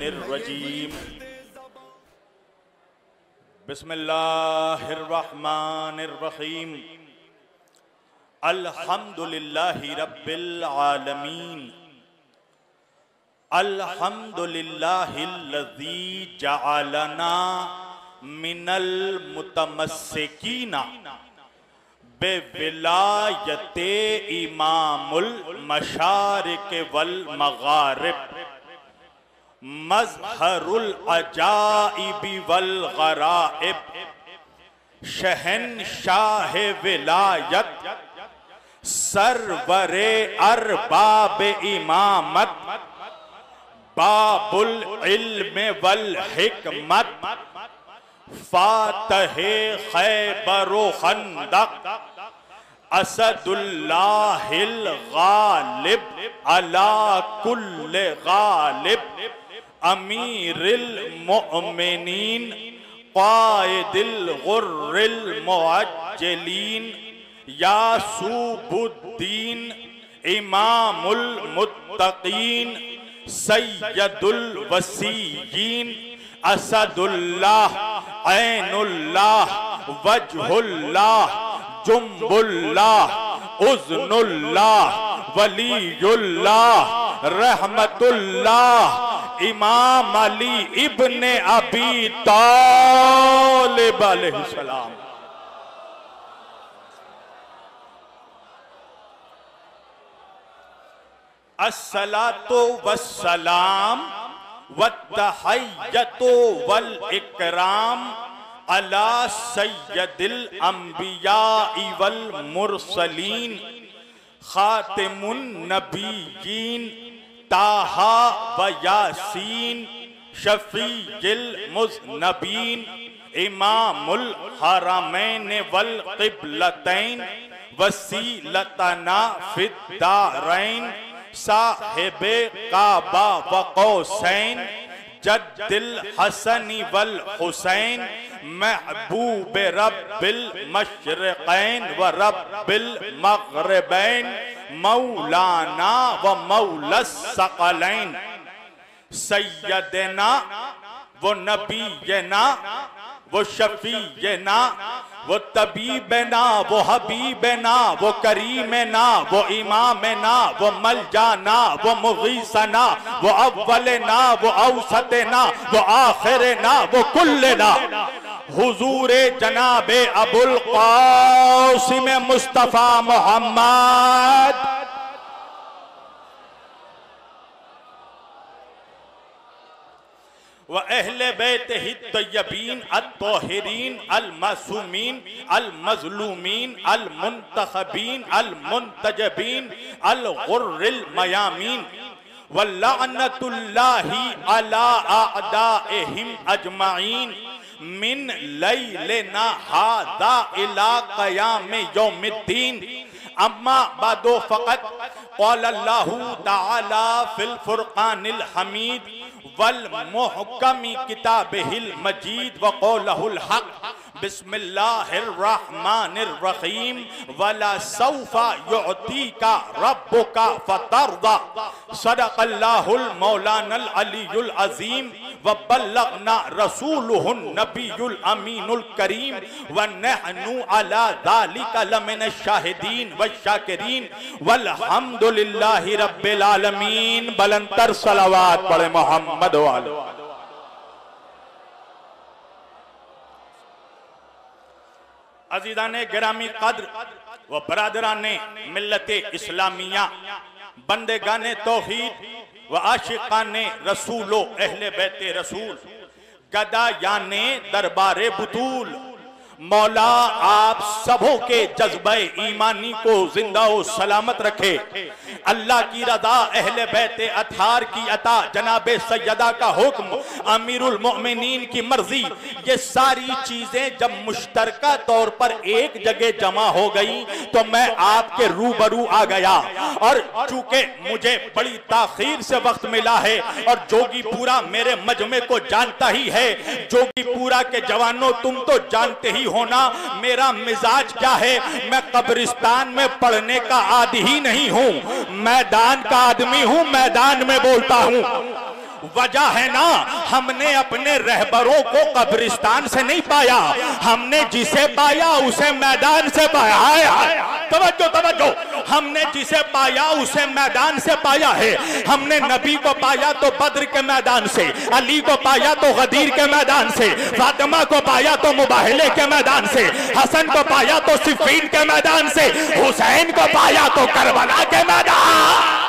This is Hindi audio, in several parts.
शैतानिर्रजीम। बिस्मिल्लाहिर्रहमानिर्रहीम। अल्हम्दुलिल्लाहि रब्बिल आलमीन। अल्हम्दुलिल्लाहिल्लज़ी जअलना मिनल मुतमस्सिकीना बेविलायते इमामुल मशारिक वल मगारिब मज़हरुल अजाइबी वल गराइब शहनशाह विलायत सरवरे अरबाब इमामत बाबुल इल्म वल हिकमत फातहे खैबरो खंदक असदुल्लाहिल गालिब अला कुल्ले गालिब अमीरिल मोमिनीन क़ाइदिल गुर्रिल मुअज्जलीन यासूबुद्दीन इमामुल मुत्तकीन सय्यदुल वसीयीन असदुल्लाह ऐनुल्लाह वजहुल्लाह जुम्बुल्लाह उज़्नुल्लाह वलीयुल्लाह रहमतुल्लाह इमाम अली इब्ने अबी तालिब अलैहिस्सलाम। अस्सलातु वस्सलाम वत्तहय्यतु वल इकराम अला सय्यदिल अंबिया'i वल मुरसलीन खातिमुन नबिय्यीन ताहा व यासीन शफीइल मुज़नबीन इमामुल हरमैन वल क़िबलतैन वसीलतना फिद्दारैन साहिबे काबा व कौसैन जद्दिल हसनी वल हुसैन महबूब रब्बिल मशरिक़ैन व रब्बिल मग़रिबैन मौलाना व मौलस सकलैन सय्यदना व नबीना वो शफीना वो तबीबना वो हबीबना वो करीमना वो इमामना वो मलजाना वो मुगीसना वो अव्वलना वो औसतना वो आखिरना वो कुल्लना हुजूरे जनाबे अबुल क़ासिम मुस्तफ़ा मोहम्मद व अहले बैतिही तय्यबीन अत्ताहिरीन अल-मासूमीन अल-मज़लूमीन अल-मुंतखबीन अल-मुंतजबीन अल-गुर्रिल मयामीन व लअनतुल्लाहि अला अअदाइहिम अजमईन मिन लैलिना हादा इला क़याम यौमिद्दीन। अम्मा बादो फ़क़त क़ाल अल्लाहु तआला फ़िल फ़ुरक़ानिल हमीद वल मुहकमी किताबिहिल मजीद व क़ौलहुल हक़ बिस्मिल्लाहिर्रहमानिर्रहीम वला सौफा युअतीका रब्बुका फतरदा सदक़ल्लाहुल मौलानल अलीयुल अज़ीम व बल्लगना रसूलुहुन नबियुल अमीनुल करीम व नहनु अला ज़ालिका लमिनश शाहिदीन व शाकिरीन वल्हम्दुलिल्लाहि रब्बिल आलमीन। बुलंदतर सलावत पढ़े मोहम्मद वाले। अज़ीज़ाने गिरामी कद्र व बरादराने मिल्लते इस्लामिया बंदेगाने तौहीद व आशिकाने रसूलो अहले बैते रसूल गदा याने दरबारे बुतूल मौला आप सबों के जज्बे ईमानी को जिंदा व सलामत रखे। अल्लाह की रजा अहले बैते अतार की अता जनाबे सैयदा का हुक्म अमीरुल मोमिनीन की मर्जी ये सारी चीजें जब मुश्तरका तौर पर एक जगह जमा हो गई तो मैं आपके रूबरू आ गया। और चूंकि मुझे बड़ी ताखीर से वक्त मिला है और जोगीपुरा मेरे मजमे को जानता ही है। जोगीपुरा के जवानों तुम तो जानते ही होना मेरा मिजाज क्या है। मैं कब्रिस्तान में पढ़ने का आदी ही नहीं हूँ, मैदान का आदमी हूँ, मैदान में बोलता हूँ। वजह है ना, हमने अपने रहबरों को कब्रिस्तान से नहीं पाया, हमने जिसे पाया उसे मैदान से पाया है। तवज्जो तवज्जो, हमने जिसे पाया उसे मैदान से पाया है। हमने नबी को पाया तो बद्र के मैदान से, अली को पाया तो गदीर के मैदान से, फातिमा को पाया तो मुबाहिले के मैदान से, हसन को पाया तो सिफ़ीन के मैदान से, हुसैन को पाया तो करबला के मैदान।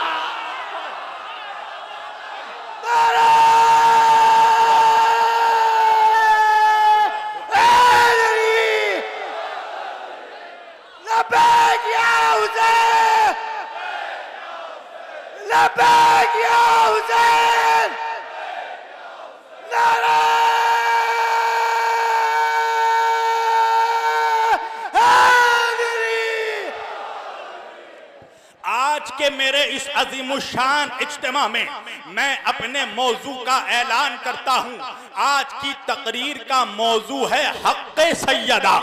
आज के मेरे इस अजीमुशान इज्तिमा में मैं अपने मौजू का ऐलान करता हूं। आज की तकरीर का मौजू है हक़्क़े सैयदा।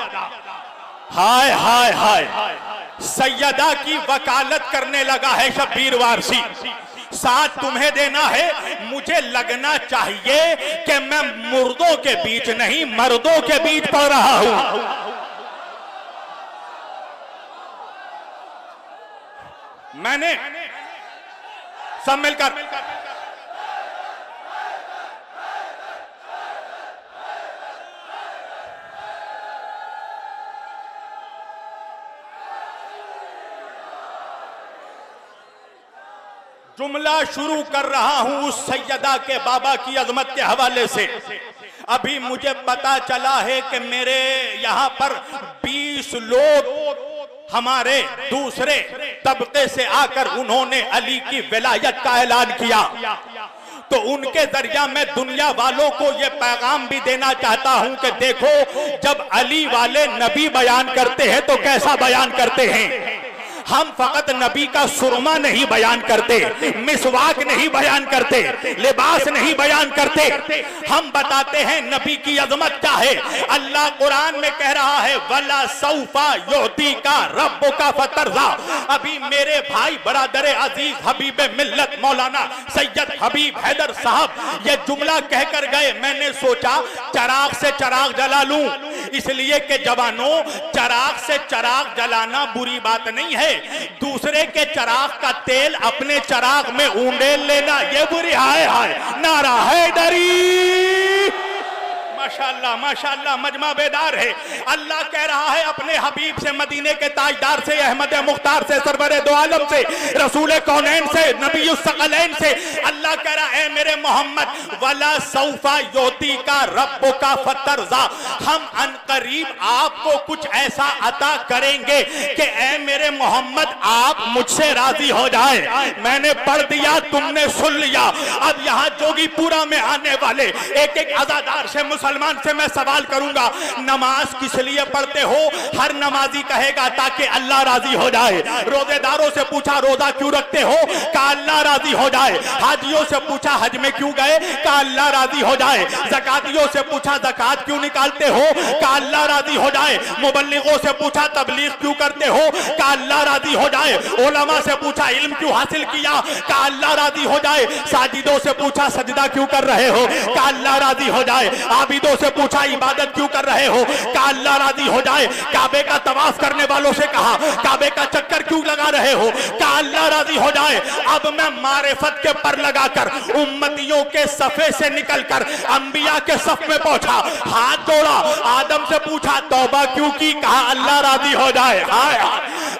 हाय हाय हाय, सैयदा की वकालत करने लगा है शब्बीर वारसी। साथ तुम्हें देना है, मुझे लगना चाहिए कि मैं मुर्दों के बीच नहीं मर्दों के बीच पढ़ रहा हूं। मैंने सब मिलकर जुमला शुरू कर रहा हूं उस सैयदा के बाबा की अजमत के हवाले से। अभी मुझे पता चला है कि मेरे यहां पर 20 लोग हमारे दूसरे तबके से आकर उन्होंने अली की विलायत का ऐलान किया, तो उनके जरिया मैं दुनिया वालों को यह पैगाम भी देना चाहता हूं कि देखो, जब अली वाले नबी बयान करते हैं तो कैसा बयान करते हैं। हम फकत नबी का सुरमा नहीं बयान करते, मिसवाक नहीं बयान करते, लिबास नहीं बयान करते, हम बताते हैं नबी की अजमत क्या है। अल्लाह कुरान में कह रहा है वला सौफा युती का रब्बु का फतरजा। अभी मेरे भाई बरादर अजीज हबीब मिल्लत मौलाना सैयद हबीब हैदर साहब ये जुमला कहकर गए। मैंने सोचा चराग से चराग जला लूं, इसलिए कि जवानों, चराग से चराग जलाना बुरी बात नहीं है, दूसरे के चराग का तेल अपने चराग में ऊंडेल लेना ये बुरी। हाय हाय, नारा हैदरी। माशाअल्लाह माशाअल्लाह, मजमा बेदार है। अल्लाह कह रहा है अपने हबीब से, मदीने के ताजदार से, अहमद मुख्तार से, सरवरे दो आलम से, रसूल कौनैन से, नबी सकलैन से, अल्लाह कह रहा है मेरे मोहम्मद वला सौफा योती का रब्बु का फतरजा, हम अनकरीब आपको कुछ ऐसा अता करेंगे कि ऐ मेरे मोहम्मद आप मुझसे राजी हो जाए। मैंने पढ़ दिया, तुमने सुन लिया। अब यहाँ जोगीपुरा में आने वाले एक एक अज़ादार से, मुसलमान से मैं सवाल करूंगा, नमाज किस लिए पढ़ते हो? हर नमाजी कहेगा ताकि अल्लाह राजी हो जाए। रोजेदारों से पूछा रोजा क्यों रखते हो? का अल्लाह राजी हो जाए। हाजियों से पूछा हज में क्यों गए? का अल्लाह राजी हो जाए। ज़कातियों से पूछा ज़कात क्यों निकालते हो? का अल्लाह राजी हो जाए। मुबल्लिगों से पूछा तबलीग क्यों करते हो? का अल्लाह राजी हो जाए। उलमा से पूछा इल्म क्यों हासिल किया? का अल्लाह राजी हो जाए। साजिदों से पूछा सजदा क्यों कर रहे हो? का अल्लाह राजी हो जाए। आबिदों से पूछा इबादत क्यों कर रहे हो? का अल्लाह राजी हो जाए। काबे का तवाफ करने वालों से कहा काबे का चक्कर क्यों लगा रहे हो? का अल्लाह राजी हो जाए। अब मैं मारिफत के पर लगाकर उम्मतियों के सफे से निकलकर अंबिया के सफ में पहुंचा, हाथ जोड़ा, आदम से पूछा तौबा क्यों की? कहा अल्लाह राजी हो जाए।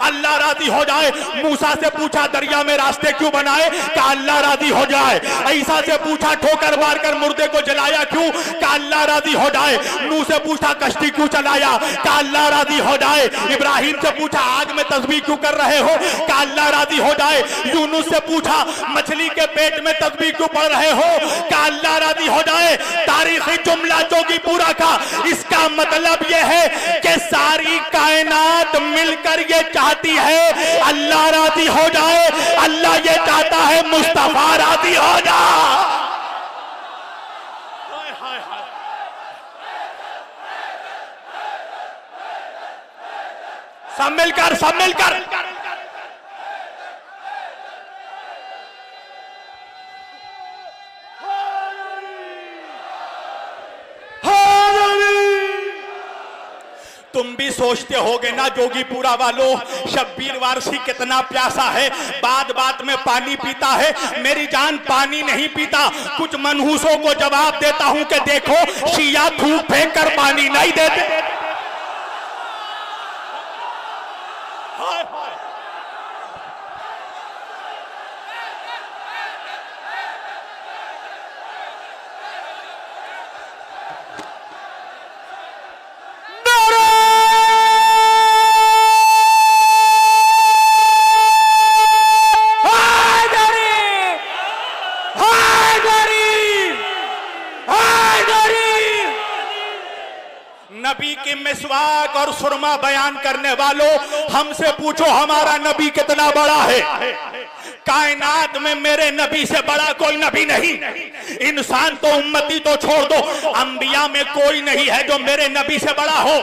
अल्लाह राजी हो जाए। मूसा से पूछा दरिया में रास्ते क्यों बनाए? का अल्लाह राजी हो जाए। ईसा से पूछा ठोकर मारकर मुर्दे को जलाया क्यों? का अल्लाह राजी हो जाए। नूह से पूछा कश्ती क्यों चलाया? का अल्लाह राजी हो जाए। इब्राहिम से पूछा आग में तस्बीह क्यों कर रहे हो? का अल्लाह राजी हो जाए। यूनुस से पूछा मछली के पेट में तस्बीह क्यों पढ़ रहे हो? का अल्लाह राजी हो जाए। तारीखी जुमला जोगीपुरा का, इसका मतलब यह है कि सारी कायनात मिलकर ये चाहती है अल्लाह राजी हो जाए। अल्लाह ये चाहता है मुस्तफा राजी हो जाए। सब मिलकर तुम भी सोचते होगे ना जोगीपुरा वालों, शब्बीर वारसी कितना प्यासा है, बात बात में पानी पीता है। मेरी जान पानी नहीं पीता, कुछ मनहूसों को जवाब देता हूं कि देखो शिया थूक फेंक कर पानी नहीं देते। नबी की मिसवाक और सुरमा बयान करने वालों, हमसे पूछो हमारा नबी कितना बड़ा है। कायनात में मेरे नबी से बड़ा कोई नबी नहीं। इंसान तो उम्मती तो छोड़ दो, अंबिया में कोई नहीं है जो मेरे नबी से बड़ा हो।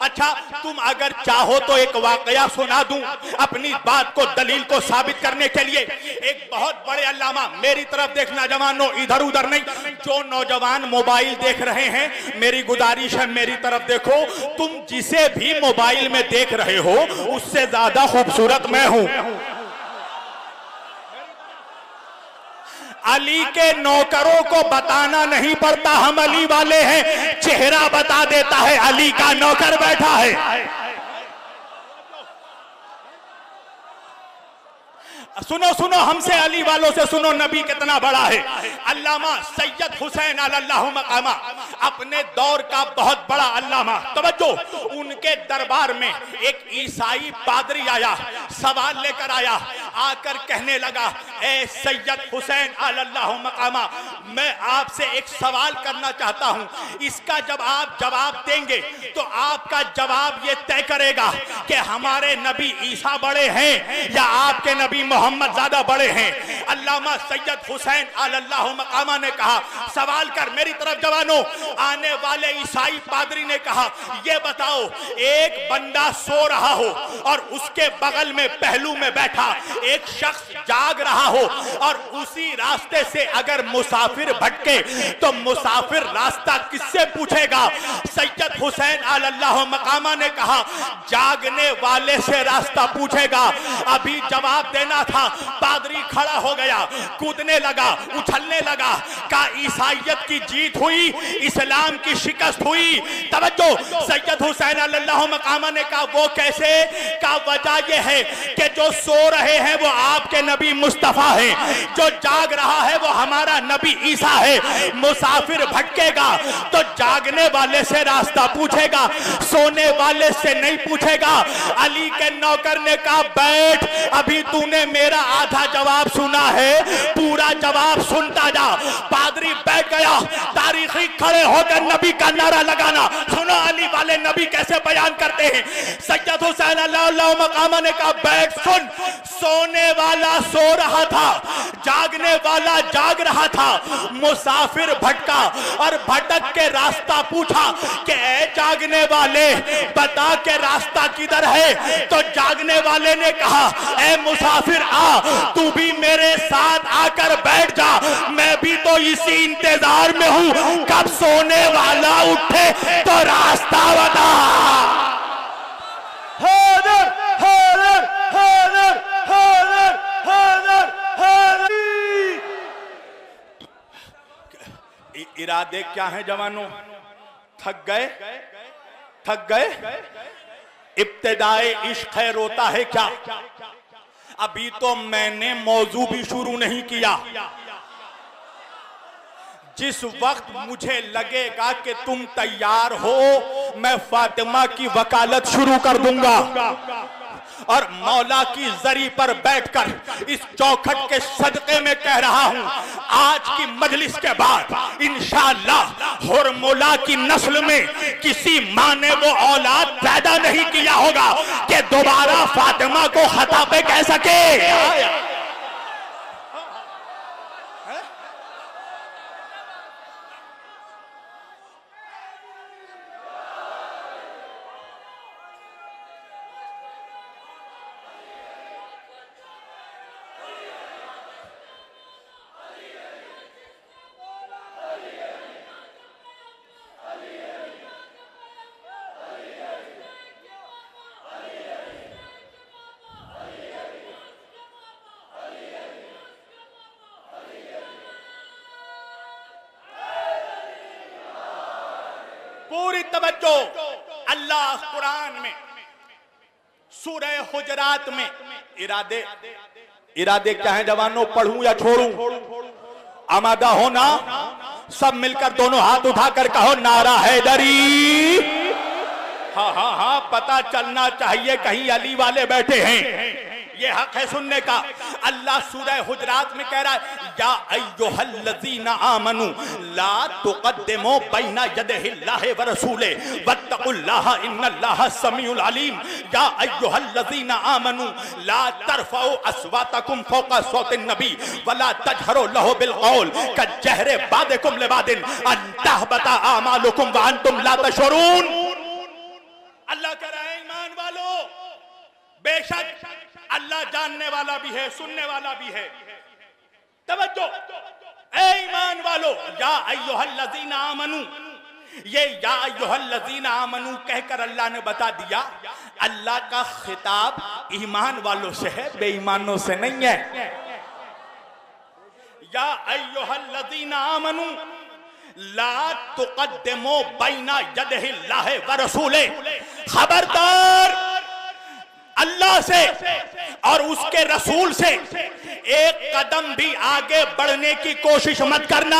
अच्छा, तुम अगर चाहो तो एक वाकया सुना दूं अपनी बात को, दलील को साबित करने के लिए। एक बहुत बड़े अल्लामा, मेरी तरफ देखना जवानों, इधर उधर नहीं। जो नौजवान मोबाइल देख रहे हैं, मेरी गुजारिश है मेरी तरफ देखो। तुम जिसे भी मोबाइल में देख रहे हो उससे ज्यादा खूबसूरत मैं हूं। अली के नौकरों को बताना नहीं पड़ता हम अली वाले हैं, चेहरा बता देता है अली का नौकर बैठा है। सुनो सुनो, हमसे अली वालों से सुनो नबी कितना बड़ा है। अल्लामा सैयद हुसैन अल्लाहु मकामा अपने दौर का बहुत बड़ा अल्लामा, तवज्जो, उनके दरबार में एक ईसाई पादरी आया, सवाल लेकर आया, आकर कहने लगा, ए सैयद हुसैन अल्लाहु मकामा, मैं आपसे एक सवाल करना चाहता हूं, इसका जब आप जवाब देंगे तो आपका जवाब ये तय करेगा कि हमारे नबी ईसा बड़े हैं या आपके नबी मोहम्मद ज्यादा बड़े हैं। अल्लामा सैयद हुसैन अल्लाहु मकामा ने कहा, सवाल कर मेरी तरफ जवानों। आने वाले ईसाई पादरी ने कहा, ये बताओ, एक बंदा सो रहा हो और उसके बगल में पहलू में बैठा एक शख्स जाग रहा हो और उसी रास्ते से अगर मुसाफिर भटके तो मुसाफिर रास्ता किससे पूछेगा? सैयद हुसैन अल्लाहु मकामा ने कहा, जागने वाले से रास्ता पूछेगा। अभी जवाब देना था, पादरी खड़ा हो गया, कूदने लगा, उछलने लगा। का ईसाइयत की जीत हुई, इस्लाम की शिकस्त हुई। तवज्जो, सैयद हुसैन अल्लाहु मकामा ने कहा, वो कैसे? का वजह यह है कि जो सो रहे हैं वो आपके नबी मुस्तफा है, जो जाग रहा है वो हमारा नबी ईसा है। मुसाफिर भटकेगा तो जागने वाले से रास्ता पूछेगा, सोने वाले से नहीं पूछेगा। अली के नौकर ने कहा, बैठ, अभी तूने मेरा आधा जवाब सुना है, पूरा जवाब सुनता जा। पादरी बैठ गया, तारीखी खड़े होकर नबी का नारा लगाना। सुनो अली वाले नबी कैसे बयान करते हैं। सैयद हुसैन अल्लाहु मकामा ने कहा, बैठ, सुन, सोने वाला सो रहा था, जागने वाला जाग रहा था, मुसाफिर भटका और भटक के रास्ता पूछा कि ए जागने वाले, बता के रास्ता किधर है? तो जागने वाले ने कहा, ए मुसाफिर आ, तू भी मेरे साथ आकर बैठ जा, मैं भी तो इसी इंतजार में हूं कब सोने वाला उठे तो रास्ता बता। हाज़िर हाज़िर हाज़िर हाज़िर हाज़िर हाज़िर। इरादे क्या हैं जवानों? थक गए? थक गए? इब्तिदाए इश्क है रोता है क्या? अभी तो मैंने मौजू भी शुरू नहीं किया। जिस वक्त मुझे लगेगा कि तुम तैयार हो, मैं फातिमा की वकालत शुरू कर दूंगा और मौला की जरी पर बैठकर इस चौखट के सदके में कह रहा हूं, आज की मजलिस के बाद इंशाअल्लाह हुरमुला की नस्ल में किसी माँ ने वो औलाद पैदा नहीं किया होगा कि दोबारा फातिमा को खता पे कह सके। पूरी तवज्जो। अल्लाह कुरान में सूरह हुजरात में इरादे क्या है जवानों, पढ़ूं या छोड़ूं? आमादा हो ना? सब मिलकर दोनों हाथ उठाकर कहो नारा हैदरी। हाँ हाँ हाँ, पता चलना चाहिए कहीं अली वाले बैठे हैं, ये हक है सुनने का। अल्लाह सूरह हुजरात में कह रहा है या अय्युहल्लज़ीना आमनू ला तुक़द्दिमू बैना यदैहिल्लाहि व रसूले वत्तक़ुल्लाहा इन्नल्लाहा समीउल अलीम। या अय्युहल्लज़ीना आमनू ला तरफ़ऊ अस्वातकुम फ़ौक़ा सौतिन नबी वला तजहरू लहू बिलक़ौल कज्जहरि बादिकुम लिबादिन अन तहबता आमालुकुम व अंतुम ला तशऊरून। अल्लाह कह रहा है ईमान वालों, बेशक अल्लाह जानने वाला भी है, सुनने वाला भी है। तवज्जो, ए ईमान वालों, या अय्युहल्लज़ीना आमनू, ये या अय्युहल्लज़ीना आमनू कहकर अल्लाह ने बता दिया अल्लाह का खिताब ईमान वालों से है, बेईमानों से नहीं है। या अय्युहल्लज़ीना आमनू ला तुक़द्दिमू बैना यदैहिल्लाहि व रसूले। खबरदार, अल्लाह से और उसके रसूल से एक कदम भी आगे बढ़ने की कोशिश मत करना।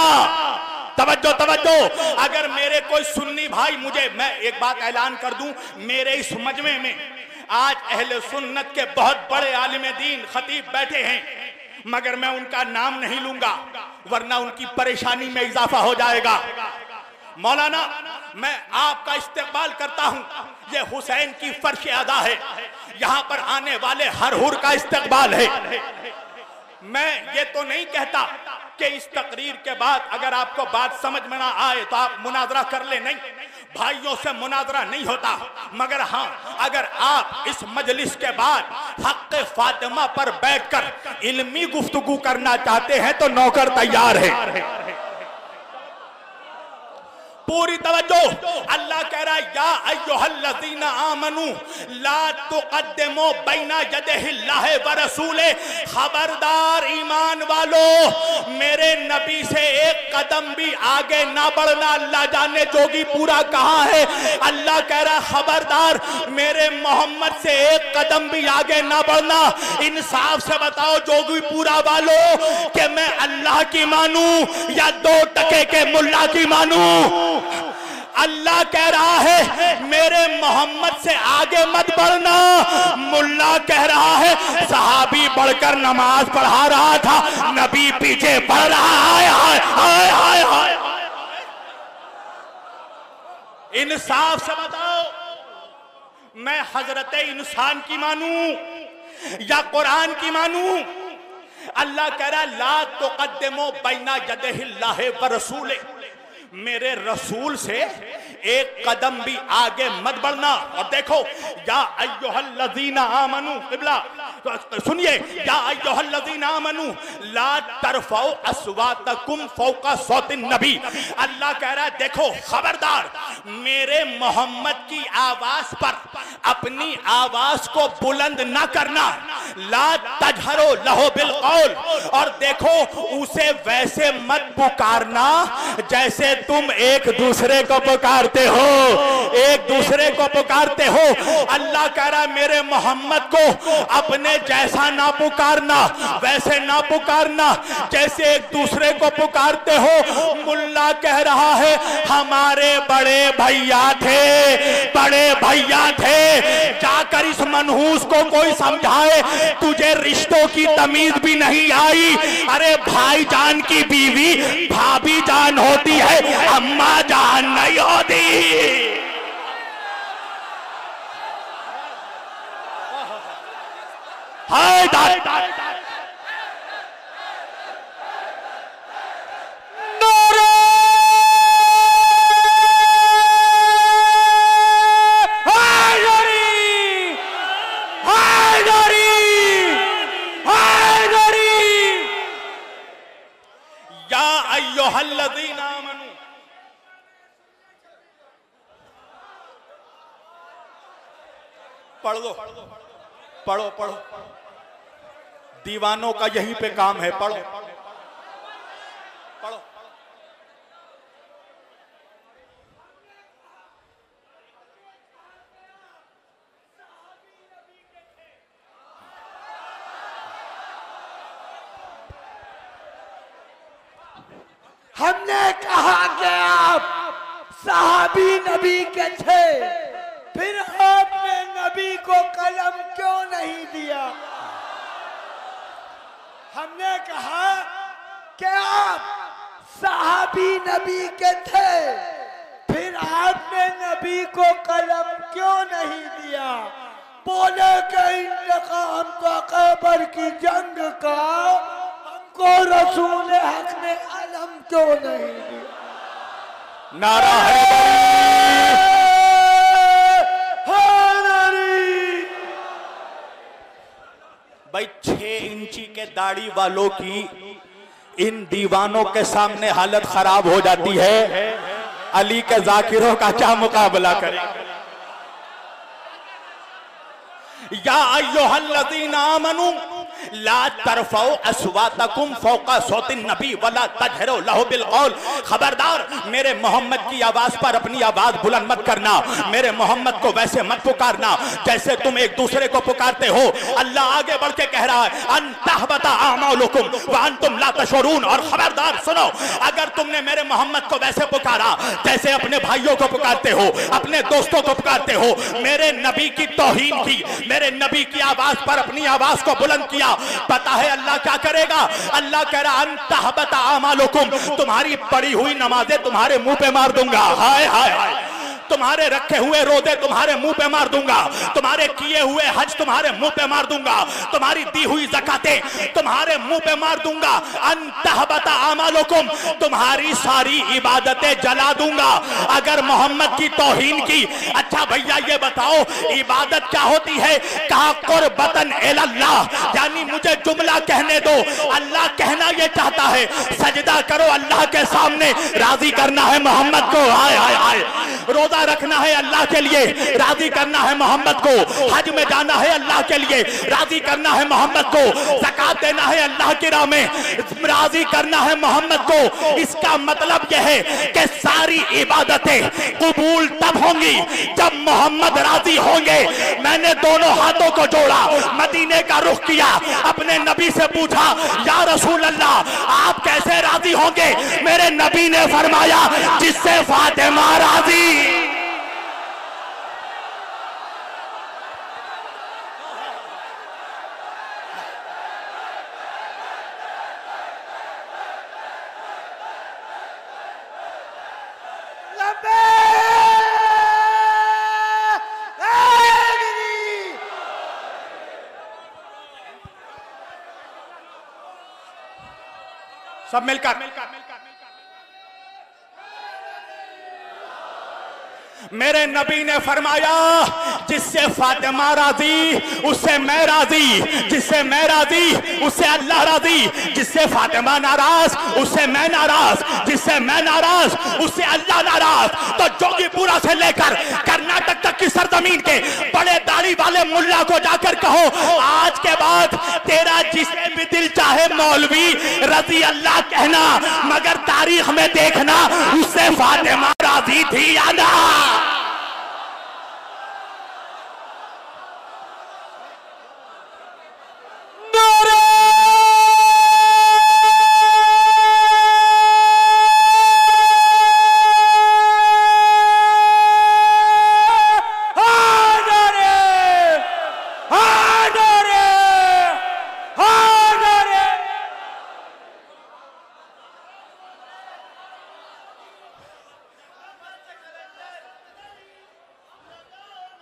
तवज्जो तवज्जो। अगर मेरे कोई सुन्नी भाई, मैं एक बात ऐलान कर दूं, मेरे इस मजमे में आज अहले सुन्नत के बहुत बड़े आलिम दीन खतीब बैठे हैं, मगर मैं उनका नाम नहीं लूंगा वरना उनकी परेशानी में इजाफा हो जाएगा। मौलाना, मैं आपका इस्तेक़बाल करता हूं, ये हुसैन की फर्श अदा है, यहां पर आने वाले हर हुर का इस्तेक़बाल है। मैं ये तो नहीं कहता कि इस तकरीर के बाद अगर आपको बात समझ में ना आए तो आप मुनाजरा कर ले, नहीं, भाइयों से मुनाजरा नहीं होता, मगर हाँ, अगर आप इस मजलिस के बाद हक़ फातिमा पर बैठकर इल्मी गुफ्तगू करना चाहते हैं तो नौकर तैयार है। पूरी तवज्जो। अल्लाह कह रहा है या अय्युहल्लज़ीना आमनू ला तुक़द्दिमू बैना यदैहिल्लाहि व रसूले। खबरदार ईमान वालों, मेरे नबी से एक कदम भी आगे ना बढ़ना। अल्लाह जाने जोगी पूरा कहाँ है। अल्लाह कह रहा है खबरदार, मेरे मोहम्मद से एक कदम भी आगे ना बढ़ना। इंसाफ से बताओ जोगी पूरा वालों कि मैं अल्लाह की मानू या 2 टके के मुल्ला की मानू। अल्लाह कह रहा है मेरे मोहम्मद से आगे मत बढ़ना। मुल्ला कह रहा है सहाबी बढ़कर नमाज पढ़ा रहा था, नबी पीछे बढ़ रहा है। हाय हाय हाय हाय। इंसाफ से बताओ, मैं हजरत इंसान की मानू या कुरान की मानू? अल्लाह कह रहा है ला तुक़द्दिमू बैना यदैहिल्लाहि व रसूले। मेरे रसूल से एक कदम भी आगे मत बढ़ना। और देखो या अय्युहल्लज़ीना आमनू, क़िबला सुनिए, या अय्युहल्लज़ीना आमनू ला तरफ़ऊ अस्वातकुम फ़ौक़ा सौतिन नबी। अल्लाह कह रहा है देखो खबरदार, मेरे मोहम्मद की आवाज पर अपनी आवाज को बुलंद ना करना। ला तजहरो लहू बिलक़ौल। और देखो उसे वैसे मत पुकारना जैसे तुम एक दूसरे को पुकारते हो, एक दूसरे को पुकारते हो। अल्लाह कह रहा है मेरे मोहम्मद को अपने जैसा ना पुकारना, वैसे ना पुकारना जैसे एक दूसरे को पुकारते हो। मुल्ला कह रहा है हमारे बड़े भैया थे, बड़े भैया थे। जाकर इस मनहूस को कोई समझाए, तुझे रिश्तों की तमीज भी नहीं आई। अरे भाईजान की बीवी भाभी जान होती है, अम्मा जान नहीं होती। हाय अय्युहल्लज़ीना आमनू। पढ़ लो, पढ़ो पढ़ो, दीवानों का यहीं पे काम है। पढ़ो पढ़ो। हमने कहा कि आप सहाबी नबी के थे, फिर आपने नबी को कलम क्यों नहीं दिया? हमने कहा कि आप सहाबी नबी के थे, फिर आपने नबी को कलम क्यों नहीं दिया? बोले कि इंतकाम का खैबर की जंग का हमको रसूल हक ने अलम क्यों नहीं दिया? नारा है भाई। 6 इंची के दाढ़ी वालों की इन दीवानों के सामने हालत खराब हो जाती है, अली के जाकिरों का क्या मुकाबला करें? या अय्युहल्लज़ीना आमनू ला तरफ़ऊ अस्वातकुम फ़ौक़ा सौतिन नबी वला तजहरू लहू बिलक़ौल। खबरदार, मेरे मोहम्मद की आवाज पर अपनी आवाज बुलंद मत करना, मेरे मोहम्मद को वैसे मत पुकारना जैसे तुम एक दूसरे को पुकारते हो। अल्लाह आगे बढ़ के कह रहा है अन तहबता अमालुकुम व अंतुम ला तशऊरून। और खबरदार सुनो, अगर तुमने मेरे मोहम्मद को वैसे पुकारा जैसे अपने भाइयों को पुकारते हो, अपने दोस्तों को पुकारते हो, मेरे नबी की तौहीन की, मेरे नबी की आवाज पर अपनी आवाज को बुलंद किया, पता है अल्लाह क्या करेगा? अल्लाह कह रहा अंतहबता अमालुकुम, तुम्हारी पड़ी हुई नमाजें तुम्हारे मुंह पे मार दूंगा। हाय हाय हाय, तुम्हारे रखे हुए रोजे तुम्हारे मुंह पे मार दूंगा, तुम्हारे किए हुए हज तुम्हारे मुंह पे मार दूंगा, तुम्हारी दी हुई ज़कातें तुम्हारे मुंह पे मार दूंगा। अंतहबता अमालुकुम, तुम्हारी सारी इबादतें जला दूंगा अगर मोहम्मद की तौहीन की। अच्छा भैया ये बताओ इबादत क्या होती है? कहा कुर्बतन इलल्लाह, यानी मुझे जुमला कहने दो। अल्लाह कहना ये चाहता है सजदा करो अल्लाह के सामने, राजी करना है मोहम्मद को। हाय हाय हाय, रोजा रखना है अल्लाह के लिए, राजी करना है मोहम्मद को। हज में जाना है अल्लाह के लिए, राजी करना है मोहम्मद को। ज़कात देना है अल्लाह की राह में, राजी करना है मोहम्मद को। इसका मतलब यह है कि सारी इबादतें कबूल तब होंगी जब मोहम्मद राजी होंगे। मैंने दोनों हाथों को जोड़ा, मदीने का रुख किया, अपने नबी से पूछा या रसूल अल्लाह आप कैसे राजी होंगे? मेरे नबी ने फरमाया जिससे फातिमा राजी। सब मिलकर मेरे नबी ने फरमाया जिससे फातिमा राजी उससे मैं राजी, जिससे मैं राजी उससे अल्लाह राजी, जिससे फातिमा नाराज उससे मैं नाराज, जिससे मैं नाराज उससे अल्लाह नाराज। तो जोगीपुरा से लेकर कर्नाटक तक की सरजमीन के बड़े दाढ़ी वाले मुल्ला को जाकर कहो आज के बाद तेरा जिसे भी दिल चाहे मौलवी रजी अल्लाह कहना, मगर तारीख में देखना उससे फातिमा राजी थी या ना।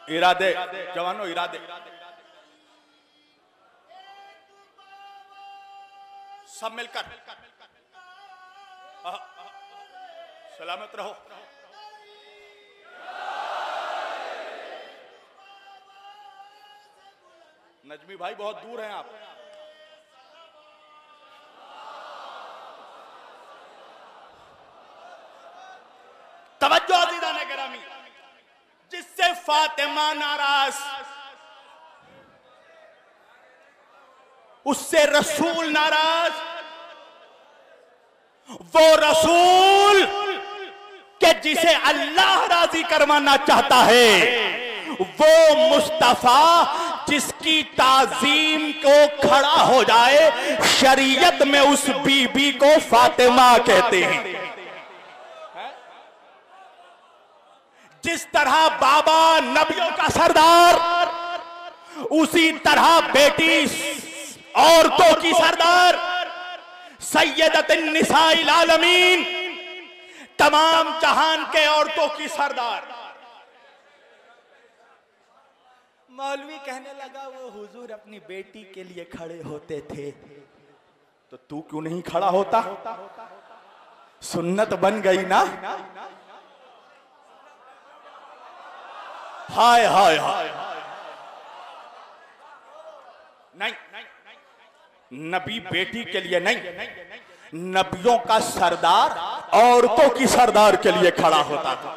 इरादे जवानों, इरादे सब मिलकर सलामत रहो। नजमी भाई बहुत दूर हैं आप। तवज्जो अज़ीज़ान गिरामी, जिससे फातिमा नाराज उससे रसूल नाराज। वो रसूल के जिसे अल्लाह राजी करवाना चाहता है, वो मुस्तफा जिसकी ताजीम को खड़ा हो जाए, शरीयत में उस बीबी को फातिमा कहते हैं। जिस तरह बाबा नबियों का सरदार, उसी तरह बेटी औरतों की सरदार, सैयदतुन निसाइल आलमीन, तमाम जहान के औरतों की सरदार। मौलवी कहने लगा वो हुजूर अपनी बेटी के लिए खड़े होते थे, तो तू क्यों नहीं खड़ा होता? सुन्नत बन गई ना। हाय हाय हाय। नहीं, नबी बेटी के लिए नहीं, नबियों का सरदार औरतों की सरदार के लिए खड़ा होता था।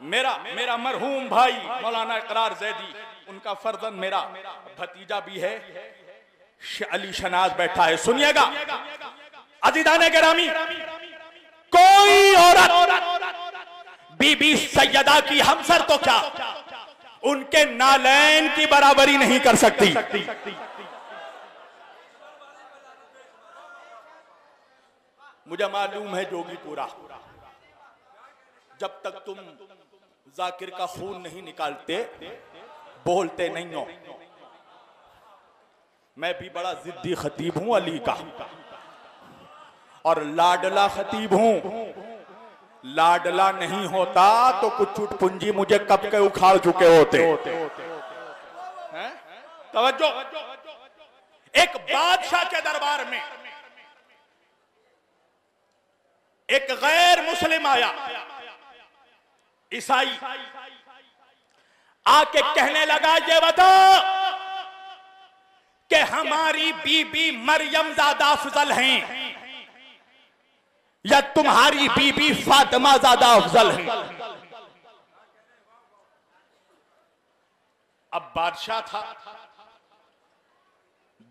मेरा मरहूम भाई मौलाना इकरार ज़ैदी, उनका फर्जंद मेरा भतीजा भी है, अली शनाज बैठा है, सुनिएगा अज़ीज़ाने गिरामी, कोई औरत बीबी सैयदा की हमसर तो क्या, उनके नालैन की बराबरी नहीं कर सकती। मुझे मालूम है जोगीपुरा, जब तक तुम जाकिर का खून नहीं निकालते बोलते नहीं हो। मैं भी बड़ा जिद्दी खतीब हूं अली का, और लाडला खतीब हूं। लाडला नहीं होता तो कुछ चुटपुंजी मुझे कब के उखाड़ चुके होते। तवज्जो, एक बादशाह के दरबार में एक गैर मुस्लिम आया, ईसाई, आके कहने लगा ये बताओ कि हमारी बीबी मरियम ज्यादा अफजल हैं या तुम्हारी बीबी फातिमा ज्यादा अफजल है? अब बादशाह था,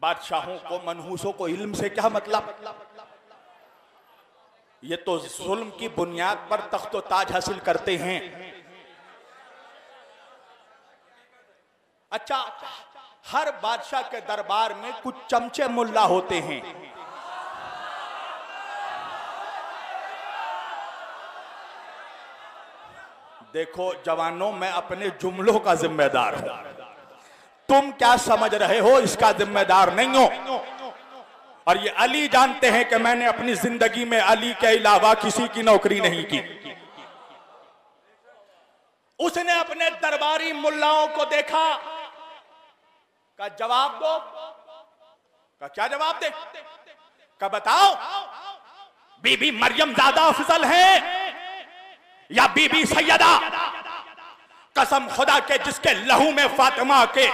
बादशाहों को मनहूसों को इल्म से क्या मतलब? ये तो जुल्म की बुनियाद पर तख्तो ताज हासिल करते हैं। अच्छा, हर बादशाह के दरबार में कुछ चमचे मुल्ला होते हैं। देखो जवानों, मैं अपने जुमलों का जिम्मेदार हूं, तुम क्या समझ रहे हो इसका जिम्मेदार नहीं हो। और ये अली जानते हैं कि मैंने अपनी जिंदगी में अली के अलावा किसी की नौकरी नहीं की। उसने अपने दरबारी मुल्लाओं को देखा, का जवाब दो, का क्या जवाब दे, का बताओ बीबी मरियम ज्यादा अफजल है या बीबी सैयदा? कसम खुदा के जिसके लहू में फातिमा के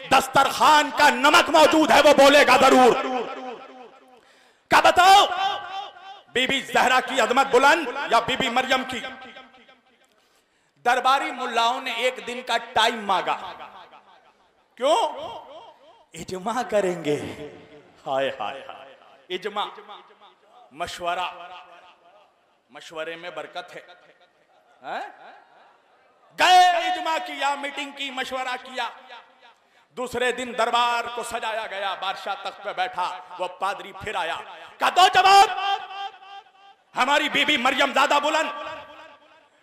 दस्तरखान का नमक मौजूद है वो बोलेगा जरूर। क्या बताओ, बीबी जहरा की अजमत बुलंद या बीबी मरियम की? दरबारी मुल्लाओं ने एक दिन का टाइम मांगा। क्यों? इजमा करेंगे। हाय हाय हाय, इजमा, मशवरा, मशवरे में बरकत है। गए, इजमा किया, मीटिंग की, मशवरा किया। दूसरे दिन दरबार को सजाया गया, बादशाह तख्त पे बैठा, वो पादरी फिर आया, कहा दो जवाब, हमारी बीबी मरियम ज्यादा बुलंद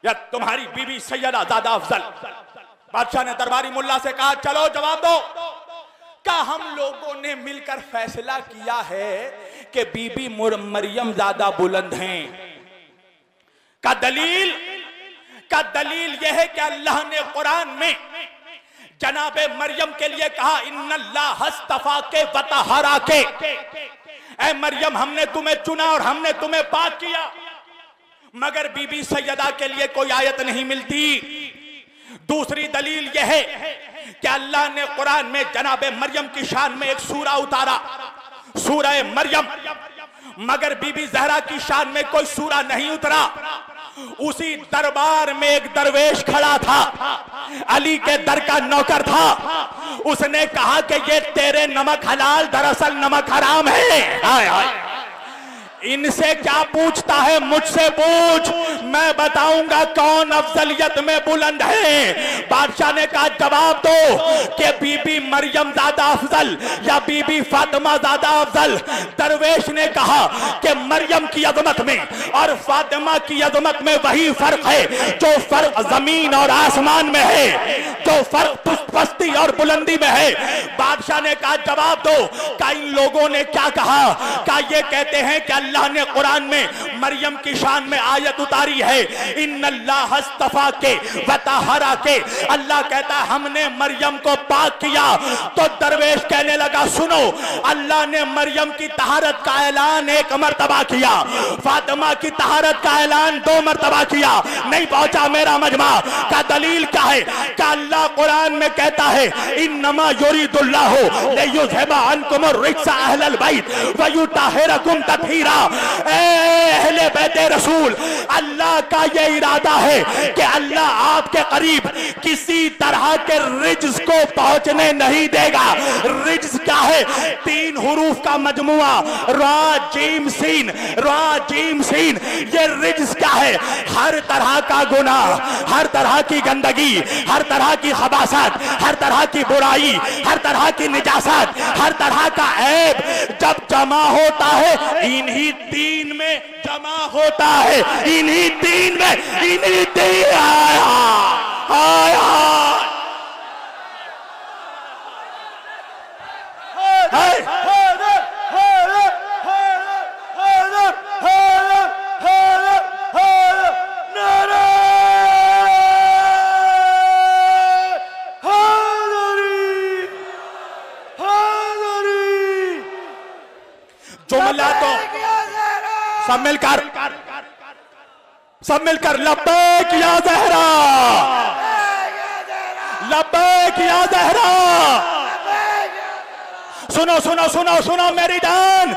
या तुम्हारी बीबी सैयदा ज्यादा अफजल? बादशाह ने दरबारी मुल्ला से कहा चलो जवाब दो। कहा हम लोगों ने मिलकर फैसला किया है कि बीबी मरियम ज्यादा बुलंद हैं। का दलील यह है कि अल्लाह ने कुरान में जनाबे मरियम के लिए कहा इन्नल्लाह हस्तफा के वतहरा के, ऐ मरियम हमने तुम्हें चुना और हमने तुम्हें पाक किया। मगर बीबी सैयदा के लिए कोई आयत नहीं मिलती। दूसरी दलील यह है कि अल्लाह ने कुरान में जनाबे मरियम की शान में एक सूरा उतारा, सूरह मरियम, मगर बीबी जहरा की शान में कोई सूरा नहीं उतरा। उसी दरबार में एक दरवेश खड़ा था, अली के दर का नौकर था। उसने कहा कि ये तेरे नमक हलाल, दरअसल नमक हराम है। हाय हाय, इनसे क्या पूछता है, मुझसे पूछ, मैं बताऊंगा कौन अफजलियत में बुलंद है। बादशाह ने कहा जवाब दो कि बीबी मरियम ज्यादा अफजल या बीबी फातिमा ज्यादा अफजल। दरवेश ने कहा कि मरियम की अजमत में और फातिमा की अजमत में वही फर्क है जो फर्क जमीन और आसमान में है, जो फर्क पस्ती और बुलंदी में है। बादशाह ने कहा जवाब दो, का इन लोगों ने क्या कहा? का ये कहते हैं कि अल्लाह ने कुरान में मरियम की शान में आयत उतारी है, इन्नल्लाह हस्तफा के वतहरा के, अल्लाह कहता है हमने मरियम को पाक किया। तो दरवेश कहने लगा सुनो, अल्लाह ने मरियम की तहारत का ऐलान एक मर्तबा किया, फातिमा की तहारत का ऐलान 2 मर्तबा किया, नहीं पहुंचा मेरा मजमा। का दलील क्या है? का अल्लाह कुरान में कहता है इन्नमा युरीदुल्लाहु लियुज़हिबा अन्कुम अर्रिज्सा अहलल बैत व युताहिरकुम तत्हीरा। अहले बैते रसूल, अल्लाह का ये इरादा है कि अल्लाह आपके करीब किसी तरह के रिज्स को पहुंचने नहीं देगा। रिज्स क्या है? 3 हुरूफ का मजमुआ, रा जीम सीन, रा जीम सीन। ये रिज्स क्या है? हर तरह का गुनाह, हर तरह की गंदगी, हर तरह की खबासत, हर तरह की बुराई, हर तरह की निजासत, हर तरह का ऐब जब जमा होता है इन्हीं 3 में जमा होता है, इन्हीं 3 में, इन्हीं 3 जुमला तो सब मिलकर लब्बैक या ज़हरा, लब्बैक या ज़हरा। सुनो सुनो सुनो सुनो मेरी जान,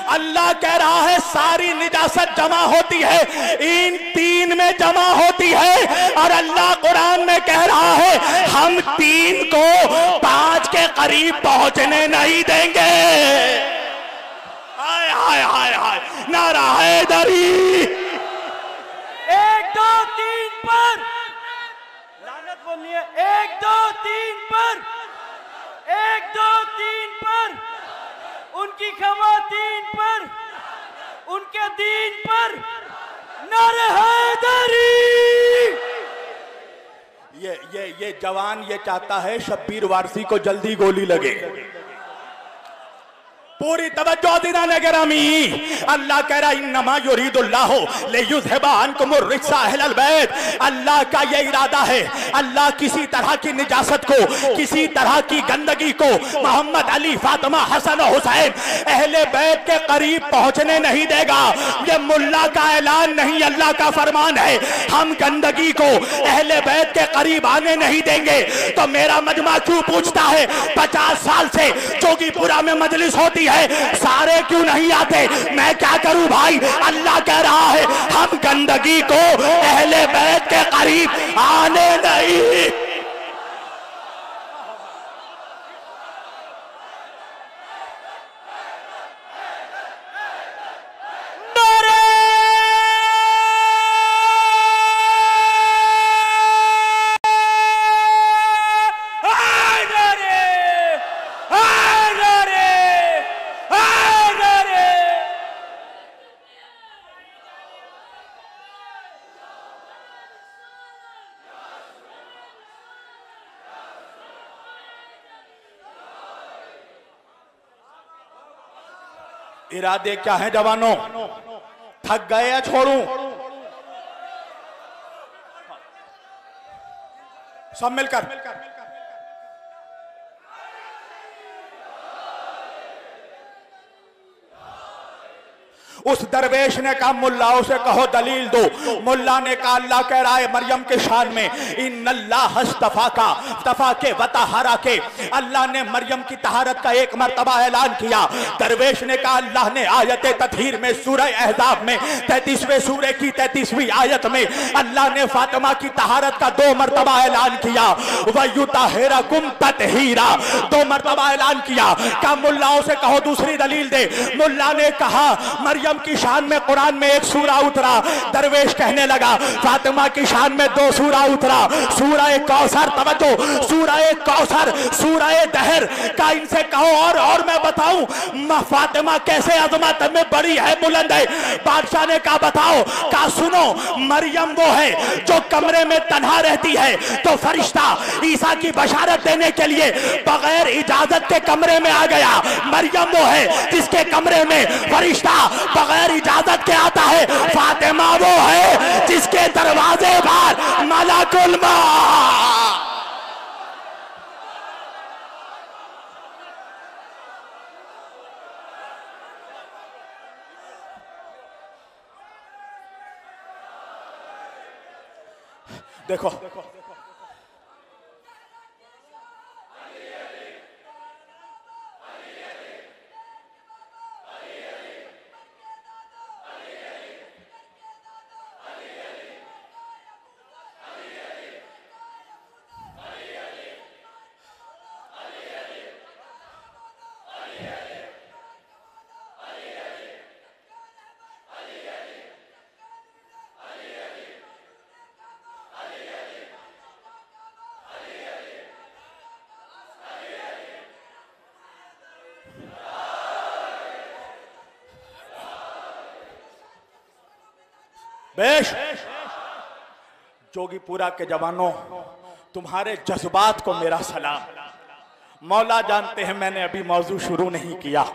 अल्लाह कह रहा है सारी निजासत जमा होती है इन 3 में जमा होती है, और अल्लाह कुरान में कह रहा है हम 3 को 5 के करीब पहुंचने नहीं देंगे। हाय हाय हाय हाय, नारा हैदरी। 1 2 3 पर लानत बोलनी है। 1 2 3 पर, 1 2 3 पर, उनकी खवातीन पर, उनके दीन पर नारे हैदरी। ये जवान ये चाहता है शब्बीर वारसी को जल्दी गोली लगे। पूरी तवज्जो दीनाने गिरामी, अल्लाह कह रहा इन्नमा युरीदुल्लाहु लियुज़हिबा अन्कुम अर्रिज्सा अहलल बैत। अल्लाह का ये इरादा है, अल्लाह किसी तरह की निजासत को, किसी तरह की गंदगी को मोहम्मद अली, फातिमा, हसन और हुसैन अहले बैत के करीब पहुंचने नहीं देगा। ये मुल्ला का ऐलान नहीं, अल्लाह का फरमान है, हम गंदगी को अहले बैत के करीब आने नहीं देंगे। तो मेरा मजमा क्यों पूछता है 50 साल से जोगीपुरा में मजलिस होती है, सारे क्यों नहीं आते? मैं क्या करूं भाई? अल्लाह कह रहा है हम गंदगी को अहले बैत के करीब आने नहीं। इरादे क्या हैं जवानों? थक गए या छोड़ूं? सब मिलकर उस दरवेश ने कहा मुल्लाओं से कहो दलील दो। मुल्ला ने कहा अल्लाह कह रहा है मरियम के शान में इन्नल्लाह हस्तफा का तफा के वतहरा के, अल्लाह ने मरियम की तहारत का एक मर्तबा ऐलान किया। दरवेश ने कहा अल्लाह ने आयत ततहीर में सूरह अहज़ाब में 33वें सूरे की 33वीं आयत में अल्लाह ने फातिमा की तहारत का 2 मर्तबा ऐलान किया। वयुताहिरकुम ततहीरा 2 मर्तबा ऐलान किया। का मुल्लाओं से कहो दूसरी दलील दे। मुल्ला ने कहा मरियम मरियम की शान में कुरान में एक सूरा उतरा, दरवेश कहने लगा फातिमा की शान में 2 सूरा उतरा, सूरा कौसर, तवज्जो, सूरा कौसर, सूरा दहर का इनसे कहो और मैं बताऊं फातिमा कैसे अजमत में बड़ी है, बुलंद है। बादशाह ने कहा बताओ, कहा सुनो, मरियम वो है जो कमरे में तन्हा रहती है तो फरिश्ता ईसा की बशारत देने के लिए बगैर इजाजत के कमरे में आ गया। मरियम वो है जिसके कमरे में फरिश्ता बगैर इजाजत के आता है। फातिमा वो है जिसके दरवाजे पर मलकुल मौत। देखो बेश जोगीपुरा के जवानों, तुम्हारे जज्बात को मेरा सलाम। मौला जानते हैं मैंने अभी मौजू शुरू नहीं किया,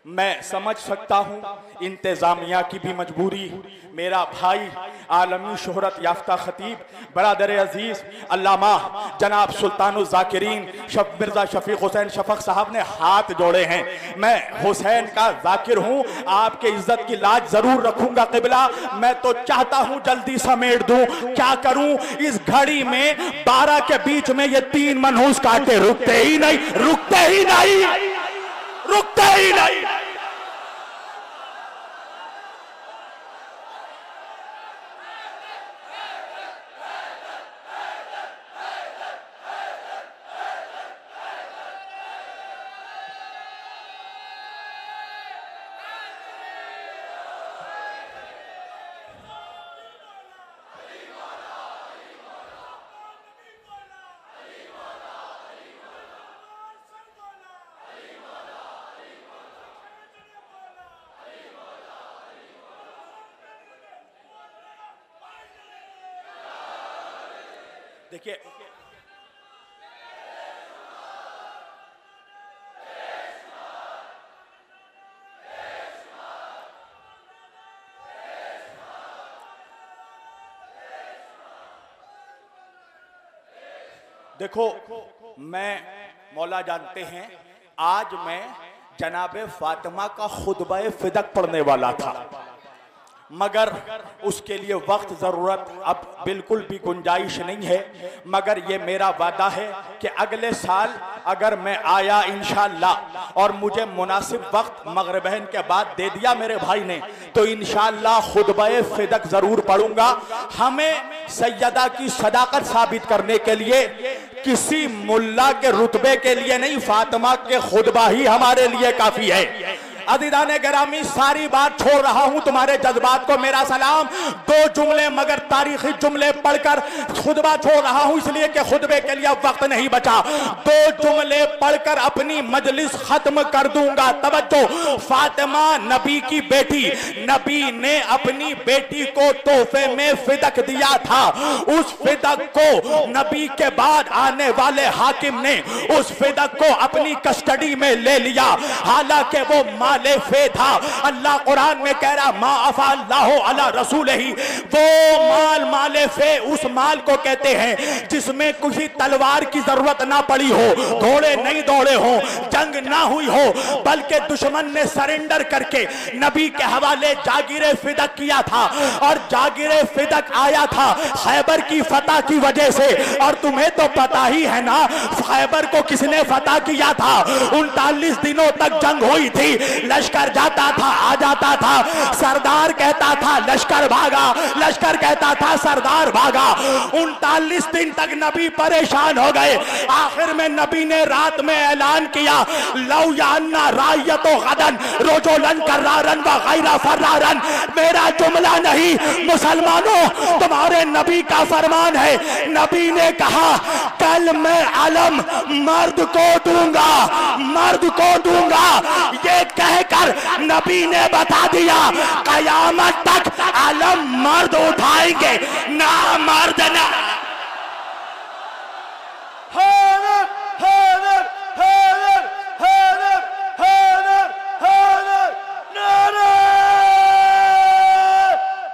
मैं समझ सकता हूं इंतजामिया की भी मजबूरी। मेरा भाई आलमी शोहरत याफ्ता खतीब बरादर अजीज अल्लामा जनाब सुल्तानुल जाकिरीन मिर्जा शफीक हुसैन शफक साहब ने हाथ जोड़े हैं। मैं हुसैन का जाकिर हूं, आपके इज्जत की लाज जरूर रखूंगा किबला। मैं तो चाहता हूं जल्दी समेट दूं, क्या करूं इस घड़ी में 12 के बीच में ये 3 मनहूस कांटे रुकते ही नहीं, रुकते ही नहीं, रुकते ही नहीं। देखिए देखो, मैं मौला जानते हैं आज मैं जनाबे फातिमा का खुतबा फिदक पढ़ने वाला था, मगर उसके लिए वक्त ज़रूरत अब बिल्कुल भी गुंजाइश नहीं है। मगर ये मेरा वादा है कि अगले साल अगर मैं आया इंशाअल्लाह और मुझे मुनासिब वक्त मगरिबहन के बाद दे दिया मेरे भाई ने, तो इंशाअल्लाह खुतबा फिदक ज़रूर पढ़ूंगा। हमें सैयदा की सदाकत साबित करने के लिए किसी मुल्ला के रुतबे के लिए नहीं, फातिमा के खुतबा ही हमारे लिए काफ़ी है। अदीदाने गिरामी, सारी बात छोड़ रहा हूं, तुम्हारे जज्बात को मेरा सलाम। 2 जुमले मगर तारीखी जुमले पढ़कर खुतबा छोड़ रहा हूं, इसलिए कि खुतबे के लिए वक्त नहीं बचा। 2 जुमले पढ़कर अपनी मजलिस खत्म कर दूंगा। तवज्जो, फातिमा नबी की बेटी, नबी ने अपनी बेटी को तोहफे में फिदक दिया था। उस फिदक को नबी के बाद आने वाले हाकिम ने उस फिदक को अपनी कस्टडी में ले लिया, हालांकि वो माले फे था। अल्लाह कुरान में कह रहा मा अफा अल्लाहु अला रसूल ही, वो माल माले फे उस माल को कहते हैं जिसमें किसी तलवार की जरूरत ना पड़ी हो, घोड़े नहीं दौड़े हो, जंग ना हुई हो, बल्कि दुश्मन ने सरेंडर करके नबी के हवाले जागीरे फिदक किया था। और जागीरे फिदक आया था खैबर की फतह की वजह से। और तुम्हें तो पता ही है ना खैबर को किसने फतह किया था। 39 दिनों तक जंग हुई थी, लश्कर जाता था, आ जाता था, सरदार कहता था लश्कर भागा, लश्कर कहता था सरदार भागा। 39 दिन तक नबी परेशान हो गए। आखिर में नबी ने रात में ऐलान किया, लौ यान्ना रायतो गदन रोजोलन कर्रारन व गैरा फर्रारन। मेरा जुमला नहीं मुसलमानों, तुम्हारे नबी का फरमान है। नबी ने कहा कल मैं अलम मर्द को दूंगा, मर्द को दूंगा। ये कहकर नबी ने बता दिया कयामत तक अलम मर्द उठाएंगे, ना मर्द ना। हैदर हैदर हैदर हैदर हैदर हैदर नारे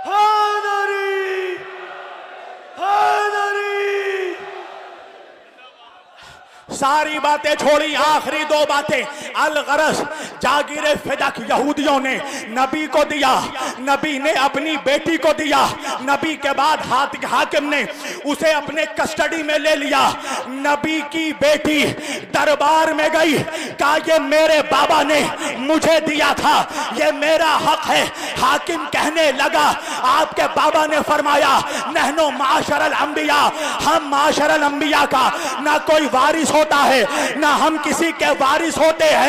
हैदरी हैदरी। सारी बातें छोड़ी, आखिरी 2 बातें। अल-गरज जागीर फिदक यहूदियों ने नबी को दिया, नबी ने अपनी बेटी को दिया। नबी के बाद हाकिम ने उसे अपने कस्टडी में ले लिया। नबी की बेटी दरबार में गई, कहा ये मेरे बाबा ने मुझे दिया था, ये मेरा हक है। हाकिम कहने लगा आपके बाबा ने फरमाया नहनो माशरल अंबिया, हम माशरल अंबिया का ना कोई वारिस होता है, ना हम किसी के वारिस होते हैं।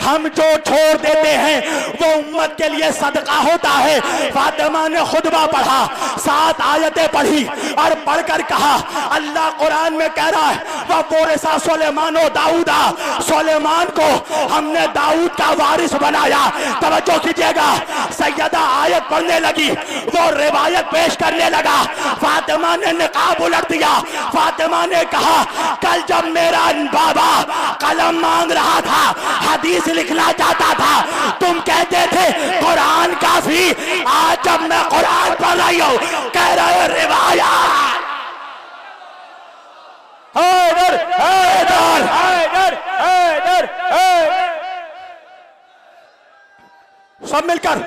हम जो छोड़ देते हैं वो उम्मत के लिए सदका होता है। फातिमा ने खुतबा पढ़ा, 7 आयतें पढ़ी और पढ़कर कहा अल्लाह कुरान में कह रहा है वह बोरेसा सुलेमानो दाऊदा, सुलेमान को हमने दाऊद का वारिस बनाया। तवज्जो कीजिएगा, सैयदा आयत पढ़ने लगी, वो रिवायत पेश करने लगा। फातिमा ने निकाब उलट दिया। फातिमा ने कहा कल जब मेरा बाबा कलम मांग रहा था, हदीस लिखना चाहता था, तुम कहते थे कुरान काफी। आज जब मैं कुरान पढ़ रही हूं कह रहे हो रिवायत। हैदर हैदर हैदर हैदर हैदर सब मिलकर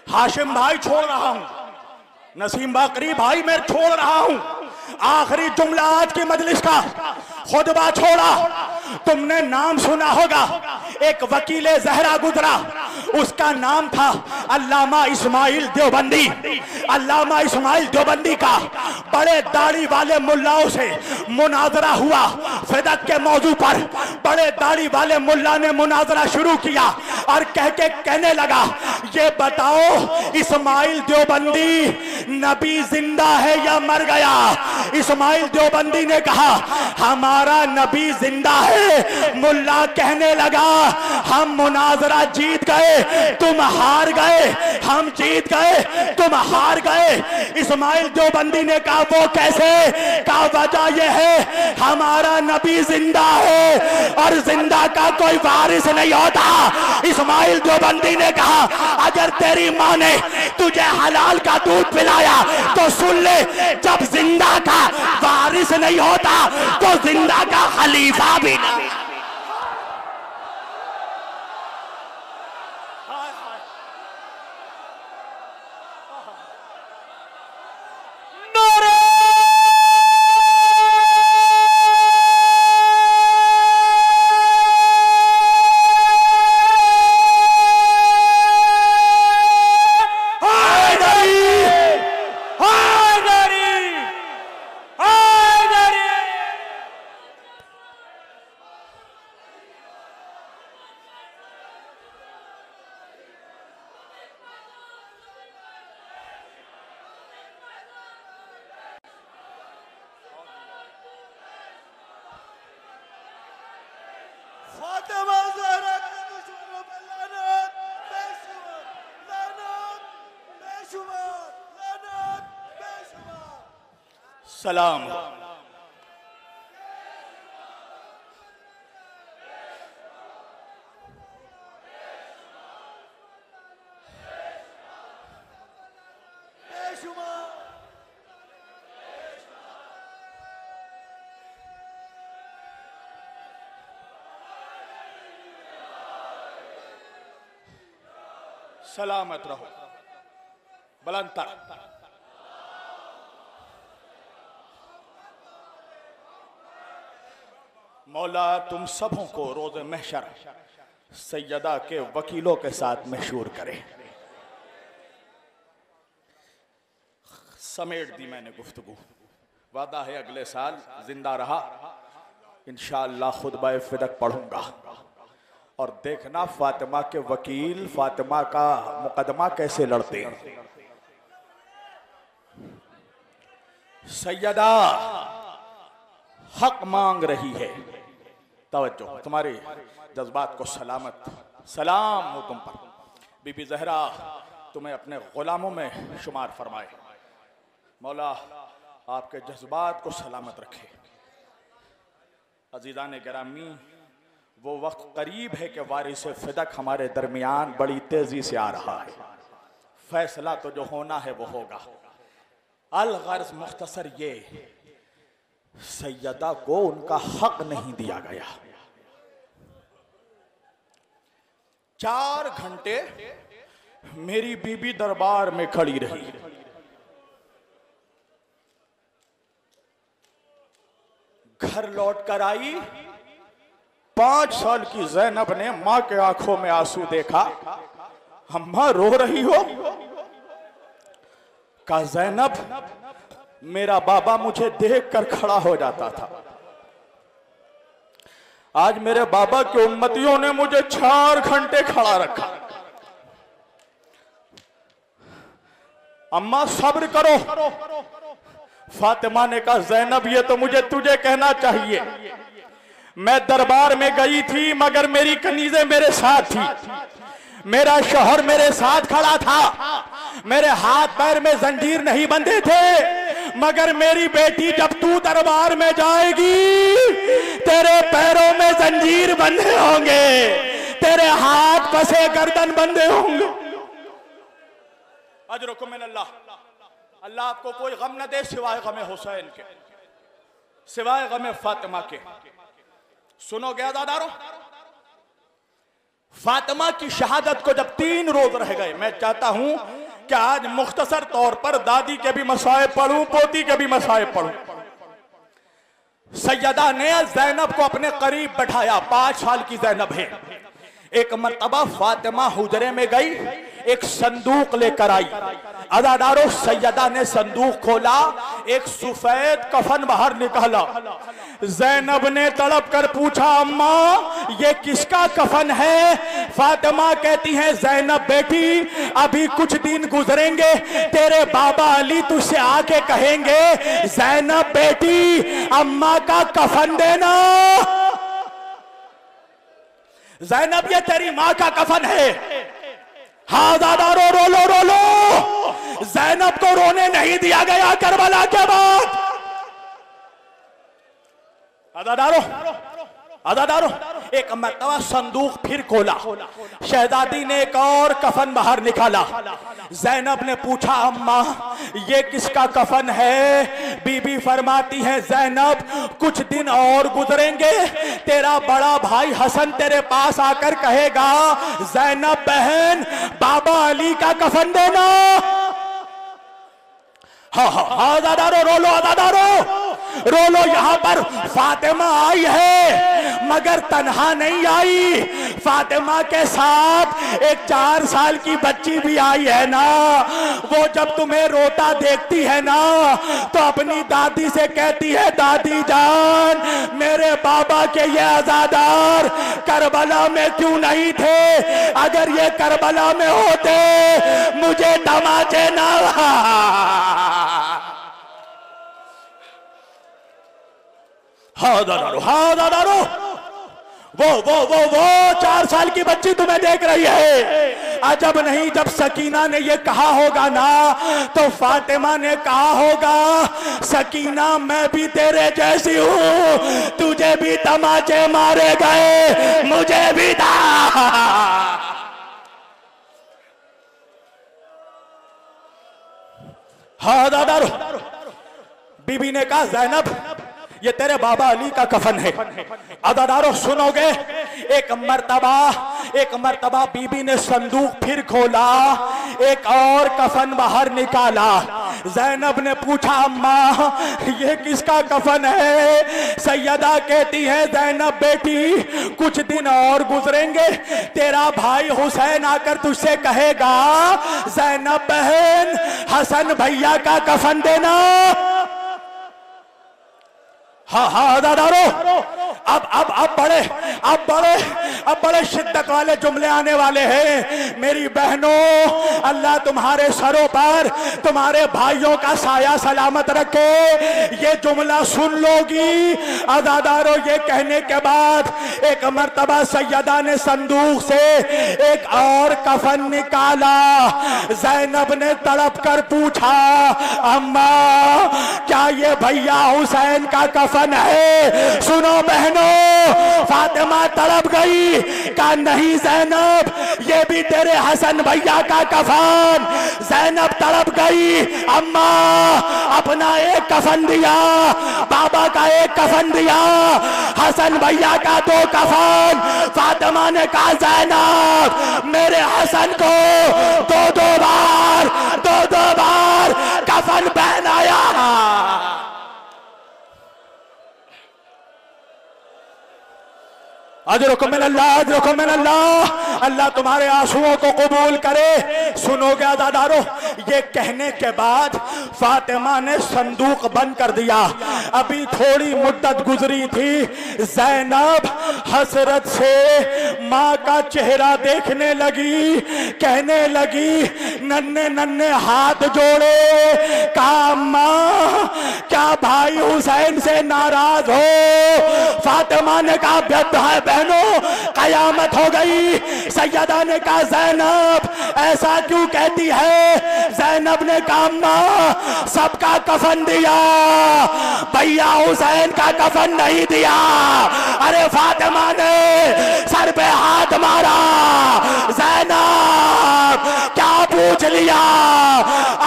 हाशिम भाई छोड़ रहा हूं, नसीम बाकरी भाई मैं छोड़ रहा हूं। आखिरी जुमला आज की मजलिस का, खुतबा छोड़ा। तुमने नाम सुना होगा, एक वकीले जहरा गुजरा, उसका नाम था अल्लामा इस्माइल देवबंदी। अल्लामा इस्माइल देवबंदी का बड़े दाढ़ी वाले मुल्लाओं से मुनाजरा हुआ फिदक के मौजू पर। बड़े दाढ़ी वाले मुल्ला ने मुनाजरा शुरू किया और कहने लगा ये बताओ इस्माइल देवबंदी नबी जिंदा है या मर गया। इस्माइल देवबंदी ने कहा हमारा नबी जिंदा है। मुल्ला कहने लगा हम मुनाजरा जीत गए, तुम हार गए। हम जीत गए, तुम हार गए। इस्माइल देवबंदी ने कहा वो कैसे? कहा वजह यह है हमारा नबी जिंदा है और जिंदा का कोई वारिस नहीं होता। इस्माइल देवबंदी ने कहा अगर तेरी माँ ने तुझे हलाल का दूध पिलाया तो सुन ले, जब जिंदा का वारिस नहीं होता तो जिंदा का खलीफा भी नहीं। सलाम। सलामत रहो, बुलंद तर। मौला तुम सबों को रोज़ महशर सैयदा के वकीलों के साथ मशहूर करे। समेट दी मैंने गुफ्तगू, वादा है अगले साल जिंदा रहा इंशाअल्लाह खुतबा फिदक पढ़ूंगा और देखना फातिमा के वकील फातिमा का मुकदमा कैसे लड़ते हैं। सैयदा हक मांग रही है, तवज्जो, तुम्हारे जज्बात को सलामत, सलाम हो तुम पर। बीबी जहरा तुम्हें अपने गुलामों में शुमार फरमाए, मौला आपके जज्बात को सलामत रखे। अजीज़ान गिरामी, वो वक्त करीब है कि वारिस फिदक हमारे दरमियान बड़ी तेजी से आ रहा है। फैसला तो जो होना है वो होगा। अल-गर्ज़ मुख्तसर ये, सैयदा को उनका हक नहीं दिया गया। 4 घंटे मेरी बीबी दरबार में खड़ी रही। घर लौट कर आई, 5 साल की ज़ैनब ने मां के आंखों में आंसू देखा। अम्मा रो रही हो? कहा ज़ैनब, मेरा बाबा मुझे देखकर खड़ा हो जाता था, आज मेरे बाबा के उम्मतियों ने मुझे 4 घंटे खड़ा रखा। अम्मा सब्र करो। फातिमा ने कहा ज़ैनब, ये तो मुझे तुझे कहना चाहिए, मैं दरबार में गई थी मगर मेरी कनीज़ें मेरे साथ थी, मेरा शौहर मेरे साथ खड़ा था, मेरे हाथ पैर में जंजीर नहीं बंधे थे, मगर मेरी बेटी जब तू दरबार में जाएगी तेरे पैरों में जंजीर बंधे होंगे, तेरे हाथ कसे गर्दन बंधे होंगे। अजरुकुम मिनल्लाह, अल्लाह आपको कोई गम न दे सिवाय गमे हुसैन के, सिवाय गमे फातिमा के। सुनोगे अज़ादारों, फातिमा की शहादत को जब 3 रोज रह गए, मैं चाहता हूं कि आज मुख्तसर तौर पर दादी के भी मसाइब पढ़ूं, पोती के भी मसाइब पढ़ूं। सैयदा ने ज़ैनब को अपने करीब बैठाया, 5 साल की ज़ैनब है। एक मर्तबा फातिमा हुजरे में गई, एक संदूक लेकर आई। अज़ादारों, सैयदा ने संदूक खोला, एक सफेद कफन बाहर निकाला। ज़ैनब ने तड़प कर पूछा, अम्मा ये किसका कफन है? फातिमा कहती है, ज़ैनब बेटी, अभी कुछ दिन गुजरेंगे, तेरे बाबा अली तुझसे आके कहेंगे, ज़ैनब बेटी अम्मा का कफन देना। ज़ैनब, ये तेरी माँ का कफन है। हाँ ज़ादारो, रो लो रो लो। ज़ैनब को रोने नहीं दिया गया करबला के बाद। अज़ादारो, एक मर्तबा संदूक फिर खोला, शहजादी ने एक और कफन बाहर निकाला। ज़ैनब ने पूछा, अम्मा ये किसका कफन है? बीबी फरमाती है, ज़ैनब कुछ दिन और गुजरेंगे, तेरा बड़ा भाई हसन तेरे पास आकर कहेगा, ज़ैनब बहन बाबा अली का कफन देना। हाँ हाँ हाँ अज़ादारो, रो लो अज़ादारो, रो लो। यहाँ पर फातिमा आई है मगर तन्हा नहीं आई, फातिमा के साथ एक 4 साल की बच्ची भी आई है ना। वो जब तुम्हें रोता देखती है ना तो अपनी दादी से कहती है, दादी जान मेरे बाबा के ये अज़ादार करबला में क्यों नहीं थे? अगर ये करबला में होते मुझे तमाचे ना। हाँ दादारो, वो 4 साल की बच्ची तुम्हें देख रही है। अजब नहीं, जब सकीना ने ये कहा होगा ना तो फातिमा ने कहा होगा, सकीना मैं भी तेरे जैसी हूँ, तुझे भी तमाचे मारे गए, मुझे भी था। हाँ दादारो, बीबी ने कहा, ज़ैनब ये तेरे बाबा अली का कफन है। अज़ादारो सुनोगे, एक मर्तबा बीबी ने संदूक फिर खोला, एक और कफन बाहर निकाला। ज़ैनब ने पूछा अम्मा ये किसका कफन है? सैयदा कहती है ज़ैनब बेटी कुछ दिन और गुजरेंगे, तेरा भाई हुसैन आकर तुझसे कहेगा ज़ैनब बहन हसन भैया का कफन देना। हाँ हाँ अदादारो, अब बड़े शिद्दत वाले जुमले आने वाले हैं। मेरी बहनों, अल्लाह तुम्हारे सरों पर तुम्हारे भाइयों का साया सलामत रखे। ये जुमला सुन लोगी अदादारो। ये कहने के बाद एक मर्तबा सैयदा ने संदूक से एक और कफन निकाला। ज़ैनब ने तड़प कर पूछा अम्मा क्या ये भैया हुसैन का कफन है? सुनो बहनों, फातिमा तड़प गई, कहा नहीं ज़ैनब ये भी तेरे हसन भैया का कफन। ज़ैनब तड़प गई, अम्मा अपना एक कफन दिया, बाबा का एक कफन दिया, हसन भैया का 2 कफन। फातिमा ने कहा ज़ैनब मेरे हसन को 2-2 बार कफन पहनाया। अजरुकुम मिनल्लाह, अल्लाह तुम्हारे आंसुओं को कबूल करे। सुनोगे अज़ादारो, ये कहने के बाद फातिमा ने संदूक बंद कर दिया। अभी थोड़ी मुद्दत गुजरी थी, ज़ैनब हसरत से माँ का चेहरा देखने लगी, कहने लगी नन्हे नन्हे हाथ जोड़े, कहा अम्मा क्या भाई हुसैन से नाराज हो? फातिमा ने कहा बहनों कयामत हो गई। सैयदा ने कहा ज़ैनब ऐसा क्यों कहती है? ज़ैनब ने कहा अम्मा सबका कफन दिया, भैया हुसैन का कफन नहीं दिया। अरे फातिमा ने सर पे हाथ मारा, ज़ैनब क्या पूछ लिया?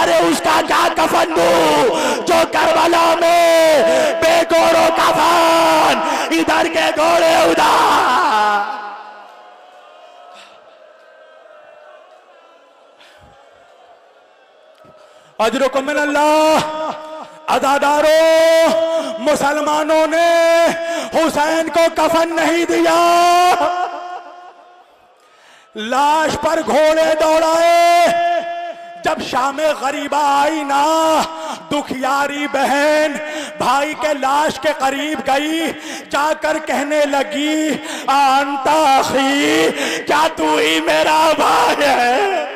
अरे उसका क्या कफन दूं जो करबला में बेगोरो कफन, इधर के घोड़े उधर। अजरुकुम मिनल्लाह, अज़ादारो मुसलमानों ने हुसैन को कफन नहीं दिया, लाश पर घोड़े दौड़ाए। जब शामे गरीबा आई ना, दुखियारी बहन भाई के लाश के करीब गई, जाकर कहने लगी अंता अखी, क्या तू ही मेरा भाई है?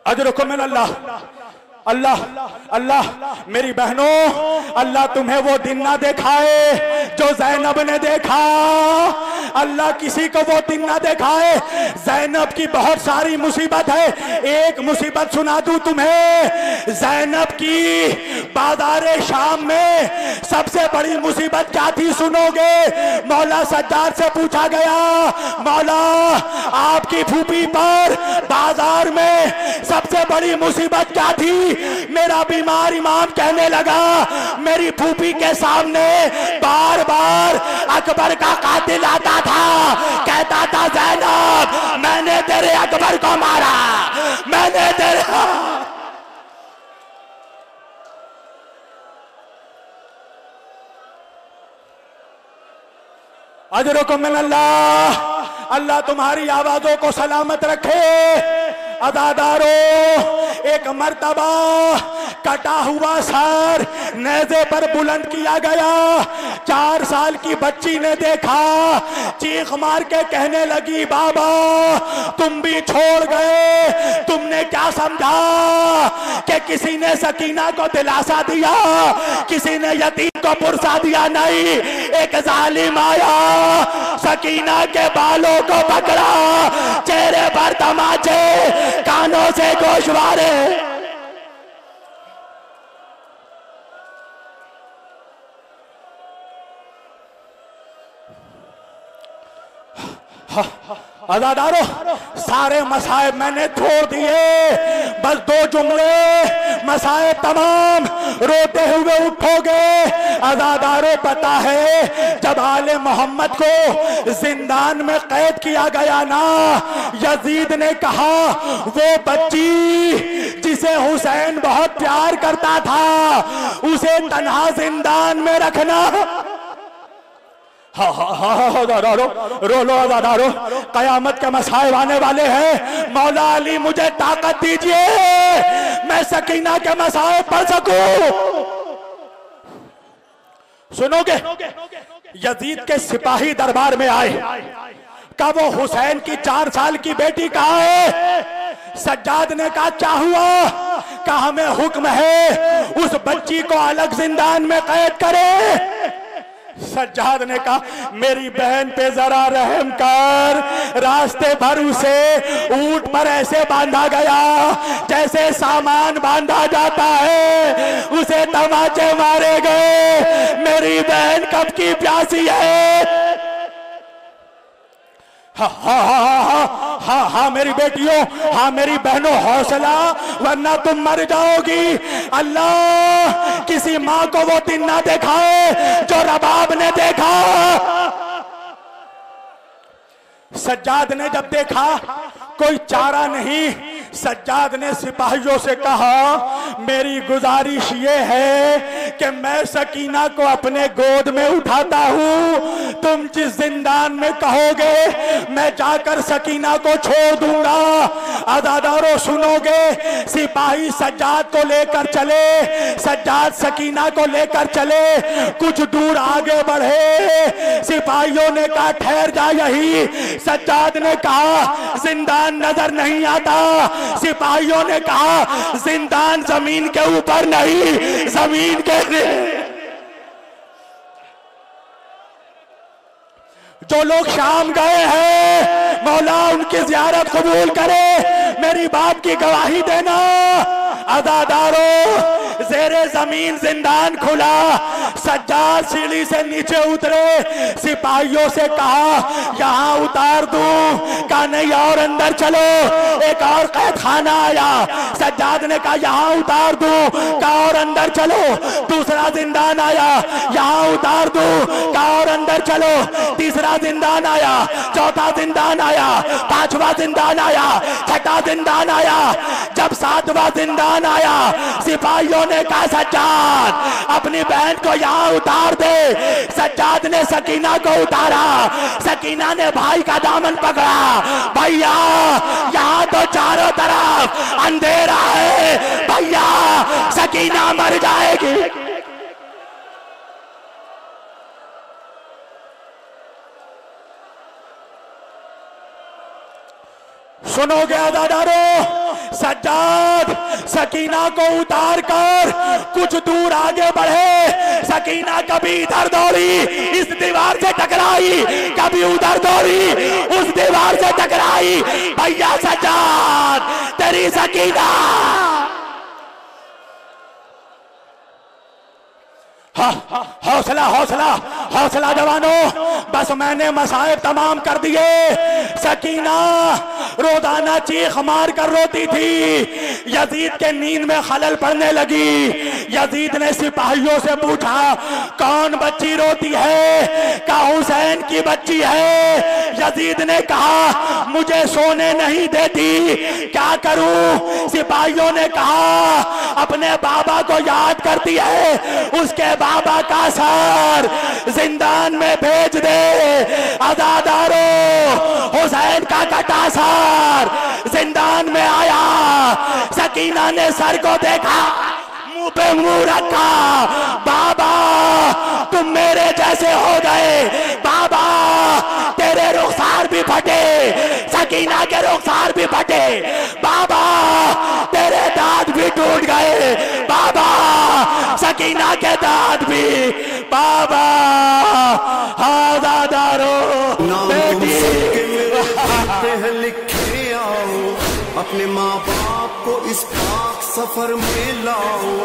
अजरुकुम मिनल्लाह, अल्लाह अल्लाह मेरी बहनों, अल्लाह तुम्हें वो दिन ना दिखाए जो ज़ैनब ने देखा। अल्लाह किसी को वो दिन ना दिखाए। ज़ैनब की बहुत सारी मुसीबत है, एक मुसीबत सुना दूं तुम्हें। ज़ैनब की बाज़ारे शाम में सबसे बड़ी मुसीबत क्या थी सुनोगे? मौला सज्जाद से पूछा गया मौला आपकी फूफी पर बाजार में सबसे बड़ी मुसीबत क्या थी? मेरा बीमार इमाम कहने लगा मेरी फूफी के सामने बार बार अकबर का कातिल आता था, कहता था ज़ैनब मैंने तेरे अकबर को मारा, मैंने तेरे। अजरुकुम मिनल्लाह, अल्लाह तुम्हारी आवाजों को सलामत रखे। अज़ादारो एक मर्तबा कटा हुआ सर नेज़े पर बुलंद किया गया। 4 साल की बच्ची ने देखा, चीख मार के कहने लगी बाबा तुम भी छोड़ गए, तुमने क्या समझा कि किसी ने सकीना को दिलासा दिया, किसी ने यतीम को पुरसा दिया? नहीं, एक जालिम आया, सकीना के बालों को पकड़ा, चेहरे पर तमाचे, कानों से गोशवारे। अज़ादारों, सारे मसाइब मैंने छोड़ दिए, बस 2 जुमले, मसाइब तमाम, रोते हुए उठोगे। अज़ादारों, पता है जब आले मोहम्मद को जिंदान में कैद किया गया ना, यजीद ने कहा वो बच्ची जिसे हुसैन बहुत प्यार करता था उसे तन्हा जिंदान में रखना। रो लो अज़ादारों, कयामत के मसाइब आने वाले हैं। मौला अली मुझे ताकत दीजिए, मैं सकीना के मसाइब पढ़ सकूं। सुनोगे, यजीद के सिपाही दरबार में आए, कहा वो हुसैन की 4 साल की बेटी कहाँ है? सज्जाद ने कहा क्या हुआ? कहा हमें हुक्म है उस बच्ची को अलग जिंदान में कैद करे। सज्जाद ने कहा मेरी बहन पे जरा रहम कर, रास्ते भर उसे ऊंट पर ऐसे बांधा गया जैसे सामान बांधा जाता है, उसे तमाचे मारे गए, मेरी बहन कब की प्यासी है। हाँ मेरी बेटियों, हाँ मेरी बहनों, हौसला, वरना तुम मर जाओगी। अल्लाह किसी माँ को वो दिन ना दिखाए जो रबाब ने देखा। सज्जाद ने जब देखा कोई चारा नहीं, सज्जाद ने सिपाहियों से कहा मेरी गुजारिश ये है कि मैं सकीना को अपने गोद में उठाता हूं, तुम जिस जिंदान में कहोगे मैं जाकर सकीना को छोड़ दूंगा। अज़ादारों सुनोगे, सिपाही सज्जाद को लेकर चले, सज्जाद सकीना को लेकर चले, कुछ दूर आगे बढ़े, सिपाहियों ने कहा ठहर जा यही। सज्जाद ने कहा जिंदान नजर नहीं आता। सिपाहियों ने कहा जिंदान जमीन के ऊपर नहीं, जमीन के जो लोग शाम गए हैं मौला उनकी ज़ियारत कबूल करे, मेरी बाप की गवाही देना। अज़ादारों, ज़ेरे जमीन जिंदान खुला, सज्जाद सीढ़ी से नीचे उतरे, सिपाहियों से कहा यहाँ उतार दूं, कहा नहीं और अंदर चलो। एक और कैद खाना आया, सज्जाद ने कहा यहाँ उतार दूं, कहा और अंदर चलो। दूसरा जिंदान आया, यहाँ उतार दूं, कहा और अंदर चलो। तीसरा जिंदान आया, चौथा जिंदान आया, 5वां जिंदान आया, 6वां जिंदान आया। जब 7वां जिंदान आया, सिपाहियों ने कहा सज्जाद अपनी बहन को यहाँ उतार दे। सज्जाद ने सकीना को उतारा, सकीना ने भाई का दामन पकड़ा, भैया यहाँ तो चारों तरफ अंधेरा है, भैया सकीना मर जाएगी। सुनोगे अज़ादारों, सज्जाद सकीना को उतार कर कुछ दूर आगे बढ़े, सकीना कभी इधर दौड़ी, इस दीवार से टकराई, कभी उधर दौड़ी, उस दीवार से टकराई। भैया सज्जाद तेरी सकीना। हौसला हौसला हौसला जवानों, बस मैंने मसाइब तमाम कर दिए। सकीना रोजाना चीख मार कर रोती थी, यजीद के नींद में खलल पड़ने लगी। यजीद ने सिपाहियों से पूछा कौन बच्ची रोती है? कहा हुसैन की बच्ची है। यजीद ने कहा मुझे सोने नहीं देती, क्या करूं? सिपाहियों ने कहा अपने बाबा को याद करती है, उसके बाबा का सर जिंदान में भेज दे। अज़ादारों, हुसैन का कटा सर जिंदान में आया। सकीना ने सर को देखा, मुंह पे मुंह रखा, बाबा तुम मेरे जैसे हो गए, बाबा तेरे रुखसार भी फटे, सकीना के रुखसार भी फटे, बाबा तेरे दांत भी टूट गए, बाबा सकीना के दांत भी, बाबा। अज़ादारों बेटी लिखे आओ, अपने माँ बाप को इस पाक सफर में लाओ।